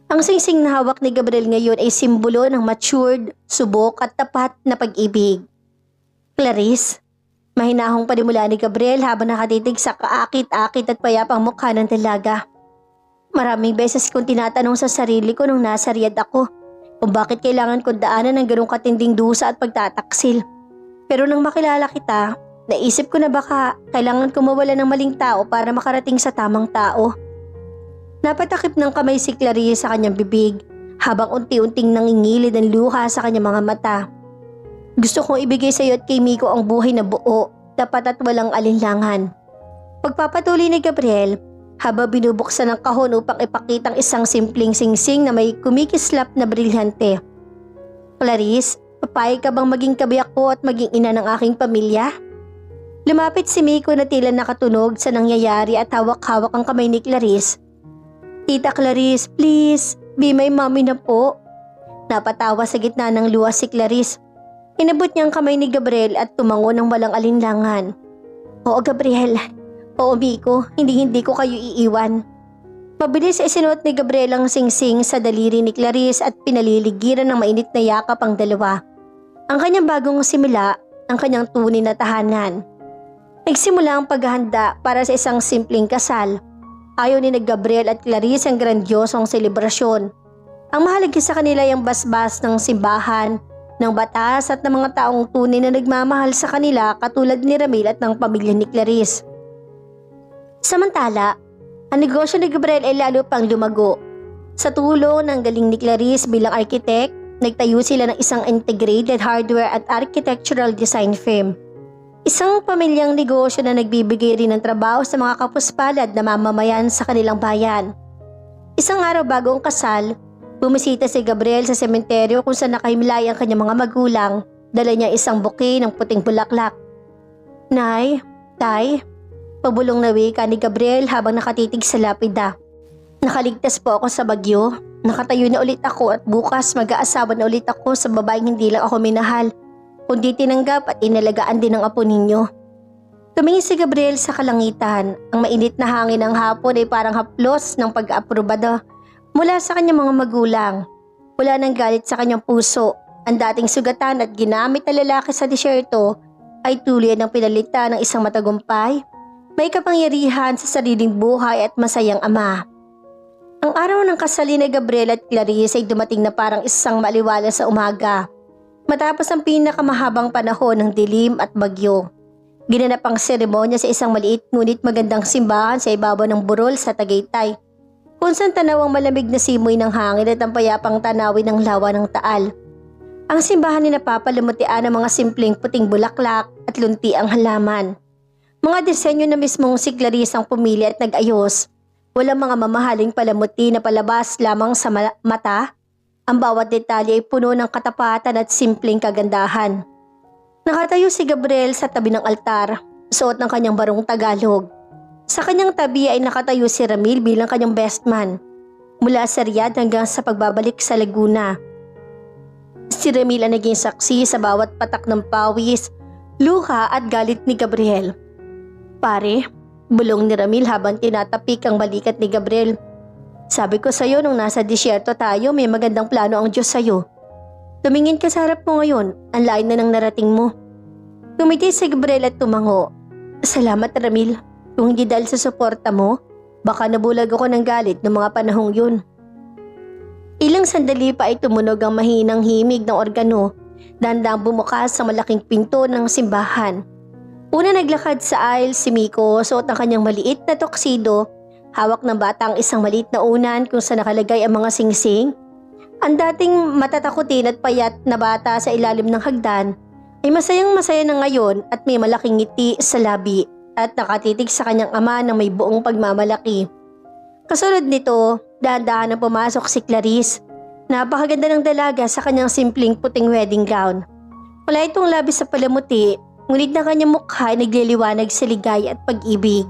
Ang singsing na hawak ni Gabriel ngayon ay simbolo ng matured, subok at tapat na pag-ibig. Clarice, mahinahong panimula ni Gabriel habang nakatitig sa kaakit-akit at payapang mukha ng dalaga. Maraming beses kong tinatanong sa sarili ko nung nasa Riyadh ako kung bakit kailangan kong daanan ng ganong katinding dusa at pagtataksil. Pero nang makilala kita, naisip ko na baka kailangan ko mawala ng maling tao para makarating sa tamang tao. Napatakip ng kamay si Clarice sa kanyang bibig habang unti-unting nangingilid ang luha sa kanyang mga mata. Gusto kong ibigay sa iyo at kay Miko ang buhay na buo, tapat at walang alinlangan. Pagpapatuloy ni Gabriel habang binubuksan ng kahon upang ipakitang isang simpleng singsing na may kumikislap na brilyante. Clarice, papayag ka bang maging kabiyak ko at maging ina ng aking pamilya? Lumapit si Miko na tila nakatunog sa nangyayari at hawak-hawak ang kamay ni Clarice. Tita Clarice, please, be my mommy na po. Napatawa sa gitna ng luha si Clarice. Inabot niya ang kamay ni Gabriel at tumango ng walang alinlangan. Oo, Gabriel. Oo, Miko, hindi ko kayo iiwan. Mabilis isinuot ni Gabriel ang singsing sa daliri ni Clarice at pinaliligiran ng mainit na yakap ang dalawa. Ang kanyang bagong simula, ang kanyang tunay na tahanan. Nagsimula ang paghahanda para sa isang simpleng kasal. Ayaw ni Gabriel at Clarice ang grandiosong selebrasyon. Ang mahalaga sa kanila ay ang basbas ng simbahan, ng batas at ng mga taong tunay na nagmamahal sa kanila katulad ni Ramil at ng pamilya ni Clarice. Samantala, ang negosyo ni Gabriel ay lalo pang lumago. Sa tulong ng galing ni Clarice bilang architect, nagtayo sila ng isang integrated hardware at architectural design firm. Isang pamilyang negosyo na nagbibigay rin ng trabaho sa mga kapuspalad na mamamayan sa kanilang bayan. Isang araw bago ang kasal, bumisita si Gabriel sa sementeryo kung saan nakahimlay ang kanyang mga magulang. Dala niya isang bouquet ng puting bulaklak. Nay, Tay, pabulong na wika ni Gabriel habang nakatitig sa lapida. Nakaligtas po ako sa bagyo. Nakatayo na ulit ako at bukas mag-aasawa na ulit ako sa babaeng hindi lang ako minahal, kundi tinanggap at inalagaan din ng apo ninyo. Tumingin si Gabriel sa kalangitan. Ang mainit na hangin ng hapon ay parang haplos ng pag-aaprobado mula sa kanyang mga magulang. Wala nang galit sa kanyang puso. Ang dating sugatan at ginamit na lalaki sa disyerto ay tuluyan ng pinalitan ng isang matagumpay, may kapangyarihan sa sariling buhay at masayang ama. Ang araw ng kasal ni Gabriel at Clarice ay dumating na parang isang maliwala sa umaga. Matapos ang pinakamahabang panahon ng dilim at bagyo. Ginanap ang seremonya sa isang maliit ngunit magandang simbahan sa ibabaw ng burol sa Tagaytay, kung saan tanaw ang malamig na simoy ng hangin at ang payapang tanawin ng lawa ng Taal. Ang simbahan ay napapalamutian ng mga simpleng puting bulaklak at lunti ang halaman. Mga disenyo na mismong si Clarice ang pumili at nag-ayos. Walang mga mamahaling palamuti na palabas lamang sa mata. Ang bawat detalye ay puno ng katapatan at simpleng kagandahan. Nakatayo si Gabriel sa tabi ng altar, suot ng kanyang barong Tagalog. Sa kanyang tabi ay nakatayo si Ramil bilang kanyang best man, mula sa Riyadh hanggang sa pagbabalik sa Laguna. Si Ramil ang naging saksi sa bawat patak ng pawis, luha at galit ni Gabriel. Pare, bulong ni Ramil habang tinatapik ang balikat ni Gabriel. Sabi ko sa'yo nung nasa disyerto tayo may magandang plano ang Diyos sa'yo. Tumingin ka sa harap mo ngayon, ang lain na ng narating mo. Tumiti si Gabriel at tumango. Salamat Ramil, kung hindi dahil sa suporta mo, baka nabulag ako ng galit ng mga panahong yun. Ilang sandali pa ay tumunog ang mahinang himig ng organo, dandang bumukas sa malaking pinto ng simbahan. Una naglakad sa aisle si Miko, suot ang kanyang maliit na tuxedo, hawak ng bata ang isang maliit na unan kung saan nakalagay ang mga singsing. Ang dating matatakutin at payat na bata sa ilalim ng hagdan ay masayang-masaya na ngayon at may malaking ngiti sa labi at nakatitig sa kanyang ama na may buong pagmamalaki. Kasunod nito, dahan-dahan na pumasok si Clarice. Napakaganda ng dalaga sa kanyang simpleng puting wedding gown. Wala itong labis sa palamuti, ngunit na kanyang mukha ay nagliliwanag sa ligaya at pag-ibig.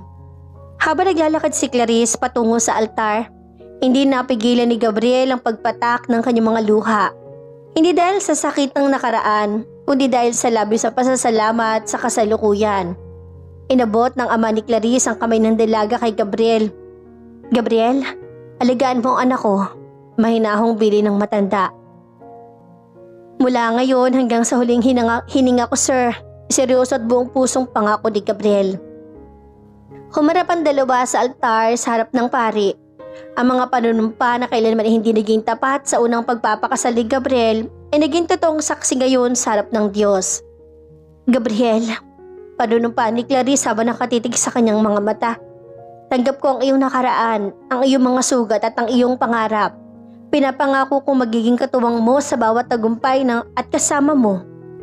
Habang naglalakad si Clarice patungo sa altar, hindi napigilan ni Gabriel ang pagpatak ng kanyang mga luha. Hindi dahil sa sakit ng nakaraan, kundi dahil sa labis sa pasasalamat sa kasalukuyan. Inabot ng ama ni Clarice ang kamay ng dalaga kay Gabriel. Gabriel, alagaan mo ang anak ko, mahinahong bili ng matanda. Mula ngayon hanggang sa huling hininga ko sir, seryoso at buong pusong pangako ni Gabriel. Humarap ang dalawa sa altar sa harap ng pari. Ang mga panunumpa na kailanman ay hindi naging tapat sa unang pagpapakasal ni Gabriel ay naging totoong saksi ngayon sa harap ng Diyos. Gabriel, panunumpa ni Clarice habang nakatitig sa kanyang mga mata. Tanggap ko ang iyong nakaraan, ang iyong mga sugat at ang iyong pangarap. Pinapangako kong magiging katuwang mo sa bawat tagumpay at kasama mo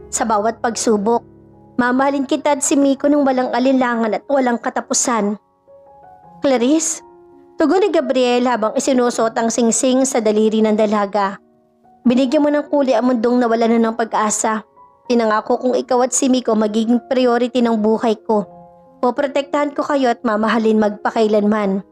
sa bawat pagsubok. Mamahalin kita at si Miko ng walang alinlangan at walang katapusan. Clarice, tugon ni Gabriel habang isinusot ang singsing sa daliri ng dalaga. Binigyan mo ng kulay ang mundong nawalan na ng pag-asa. Pinangako kong ikaw at si Miko magiging priority ng buhay ko. Poprotektahan ko kayo at mamahalin magpakailanman.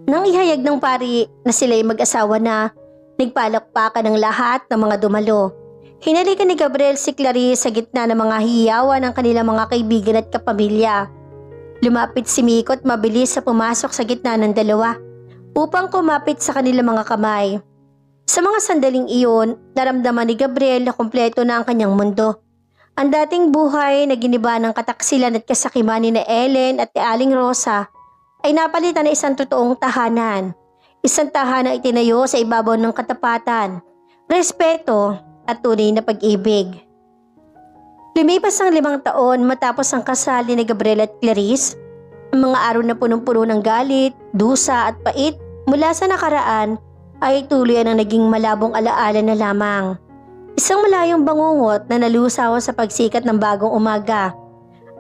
Nang ihayag ng pari na sila'y mag-asawa na, nagpalakpakan ng lahat ng mga dumalo. Hinalikan ni Gabriel si Clarice sa gitna ng mga hiyawan ng kanilang mga kaibigan at kapamilya. Lumapit si Miko at mabilis sa pumasok sa gitna ng dalawa upang kumapit sa kanilang mga kamay. Sa mga sandaling iyon, naramdaman ni Gabriel na kumpleto na ang kanyang mundo. Ang dating buhay na giniba ng kataksilan at kasakiman ni Ellen at ni Aling Rosa ay napalitan na isang totoong tahanan. Isang tahanang itinayo sa ibabaw ng katapatan, respeto at tunay na pag-ibig. Lumipas ang 5 taon matapos ang kasal ni Gabriel at Clarice. Ang mga araw na punong-puno ng galit, dusa at pait mula sa nakaraan ay tuloy na naging malabong alaala na lamang. Isang malayong bangungot na nalusaw sa pagsikat ng bagong umaga.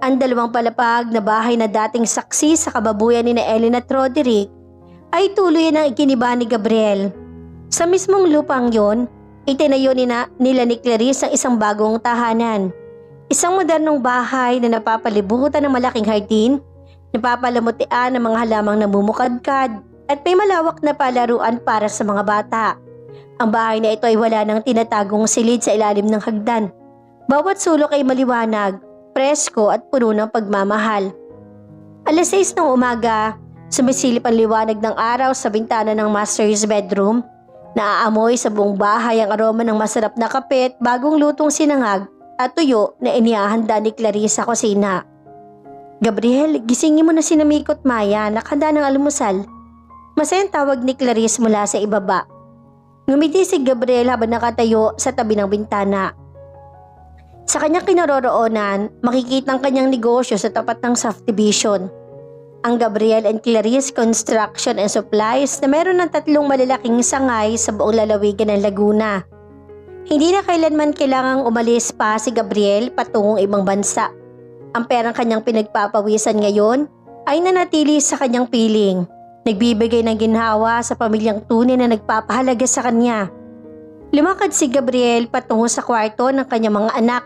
Ang 2 palapag na bahay na dating saksi sa kababuyan ni Ellen at Roderick ay tuloy na ikiniba ni Gabriel. Sa mismong lupang yon, itinayo nila ni Clarice ang isang bagong tahanan. Isang modernong bahay na napapalibutan ng malaking hardin, napapalamutian ng mga halamang namumukadkad at may malawak na palaruan para sa mga bata. Ang bahay na ito ay wala ng tinatagong silid sa ilalim ng hagdan. Bawat sulok ay maliwanag, presko at puno ng pagmamahal. Alas 6 ng umaga, sumisilip ang liwanag ng araw sa bintana ng master's bedroom. Naaamoy sa buong bahay ang aroma ng masarap na kape at bagong lutong sinangag at tuyo na inihahanda ni Clarice sa kusina. "Gabriel, gisingin mo na si Miko at Maya, nakahanda ng almusal." Masayang tawag ni Clarice mula sa ibaba. Ngumiti si Gabriel habang nakatayo sa tabi ng bintana. Sa kanyang kinaroroonan, makikita ang kanyang negosyo sa tapat ng subdivision. Ang Gabriel and Clarice Construction and Supplies na meron ng 3 malalaking sangay sa buong lalawigan ng Laguna. Hindi na kailanman kailangang umalis pa si Gabriel patungong ibang bansa. Ang perang kanyang pinagpapawisan ngayon ay nanatili sa kanyang piling. Nagbibigay ng ginhawa sa pamilyang tunay na nagpapahalaga sa kanya. Lumakad si Gabriel patungo sa kwarto ng kanyang mga anak.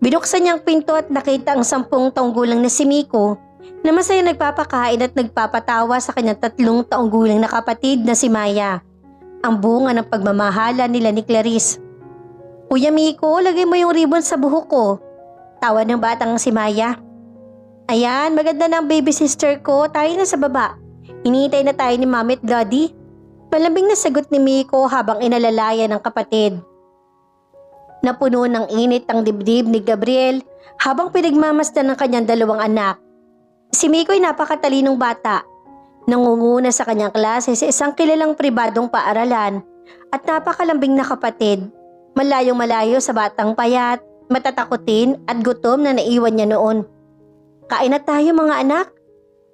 Binuksan niyang pinto at nakita ang 10 taong gulang na si Miko na masaya nagpapakain at nagpapatawa sa kanyang 3 taong gulang na kapatid na si Maya. Ang bunga ng pagmamahala nila ni Clarice. "Kuya Miko, lagay mo yung ribbon sa buhok ko." Tawa ng batang si Maya. "Ayan, maganda na ang baby sister ko, tayo na sa baba. Hinihintay na tayo ni Mami at Daddy." Malambing na sagot ni Miko habang inalalaya ng kapatid. Napuno ng init ang dibdib ni Gabriel habang pinagmamasdan ng kanyang 2 anak. Si Miko ay napakatalinong bata. Nangunguna sa kanyang klase sa isang kilalang pribadong paaralan at napakalambing na kapatid. Malayong malayo sa batang payat, matatakutin at gutom na naiwan niya noon. "Kain na tayo mga anak."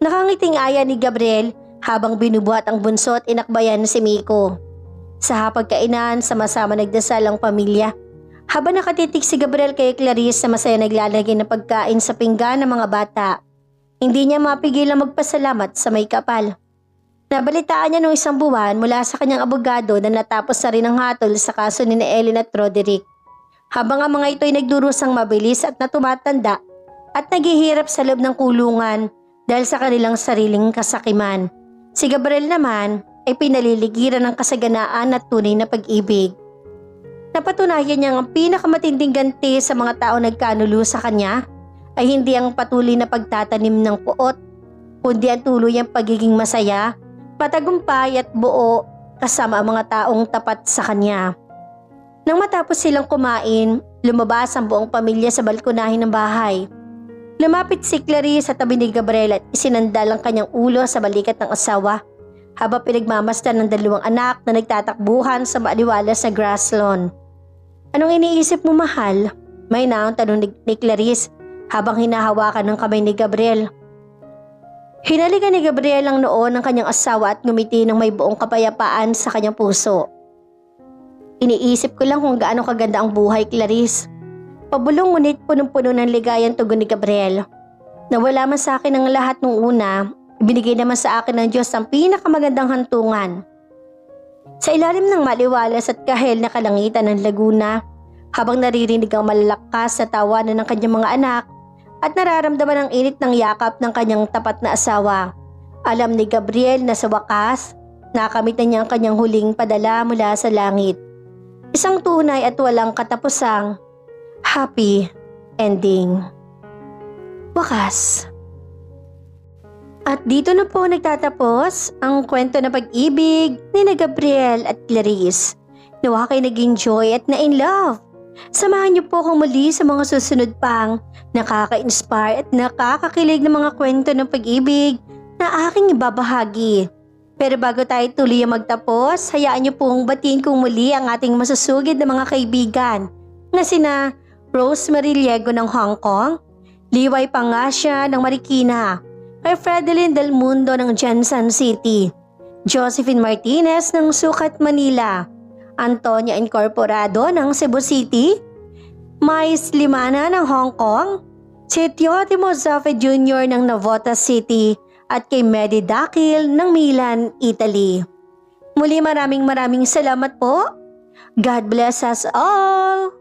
Nakangiting aya ni Gabriel habang binubuhat ang bunso at inakbayan si Miko. Sa hapagkainan, sama-sama nagdasal ang pamilya. Habang nakatitig si Gabriel kay Clarice na masaya naglalagay ng pagkain sa pinggan ng mga bata, hindi niya mapigil ang magpasalamat sa may kapal. Nabalitaan niya noong 1 buwan mula sa kanyang abogado na natapos na rin ang hatol sa kaso ni Ellen at Roderick. Habang ang mga ito ay nagdurusang mabilis at natumatanda at naghihirap sa loob ng kulungan dahil sa kanilang sariling kasakiman. Si Gabriel naman ay pinaliligiran ng kasaganaan at tunay na pag-ibig. Napatunayan niyang ang pinakamatinding ganti sa mga tao nagkanulo sa kanya ay hindi ang patuloy na pagtatanim ng puot, kundi ang tuluyang pagiging masaya, patagumpay at buo kasama ang mga taong tapat sa kanya. Nang matapos silang kumain, lumabas ang buong pamilya sa balkonahin ng bahay. Lumapit si Clarice sa tabi ni Gabriel at isinandal ang kanyang ulo sa balikat ng asawa habang pinagmamasdan ng 2 anak na nagtatakbuhan sa maaliwalas na grass lawn. "Anong iniisip mo, mahal?" May naong tanong ni Clarice habang hinahawakan ng kamay ni Gabriel. Hinalikan ni Gabriel ang noo ng kanyang asawa at ngumiti ng may buong kapayapaan sa kanyang puso. "Iniisip ko lang kung gaano kaganda ang buhay, Clarice." Pabulong ngunit punong-puno ng ligayang tugon ni Gabriel. "Nawala man sa akin ang lahat nung una, ibinigay naman sa akin ng Diyos ang pinakamagandang hantungan." Sa ilalim ng maliwalas at kahel na kalangitan ng Laguna, habang naririnig ang malalakas na tawanan ng kanyang mga anak at nararamdaman ang init ng yakap ng kanyang tapat na asawa, alam ni Gabriel na sa wakas, nakamit na niya ang kanyang huling padala mula sa langit. Isang tunay at walang katapusang happy ending. Wakas. At dito na po nagtatapos ang kwento ng pag-ibig ni Gabriel at Clarice. Nawa kayo nag-enjoy at na-in love. Samahan niyo po akong muli sa mga susunod pang nakaka-inspire at nakakakilig na mga kwento ng pag-ibig na aking ibabahagi. Pero bago tayo tuloy magtapos, hayaan niyo pong batiin kong muli ang ating masusugid na mga kaibigan na sina Rosemary Liego ng Hong Kong, Liway Pangasya ng Marikina, kay Fredeline Del Mundo ng Jensen City, Josephine Martinez ng Sucat, Manila, Antonia Incorporado ng Cebu City, Mais Limana ng Hong Kong, si Teotimo Zafe Jr. ng Navotas City, at kay Medi Dakil ng Milan, Italy. Muli maraming salamat po. God bless us all!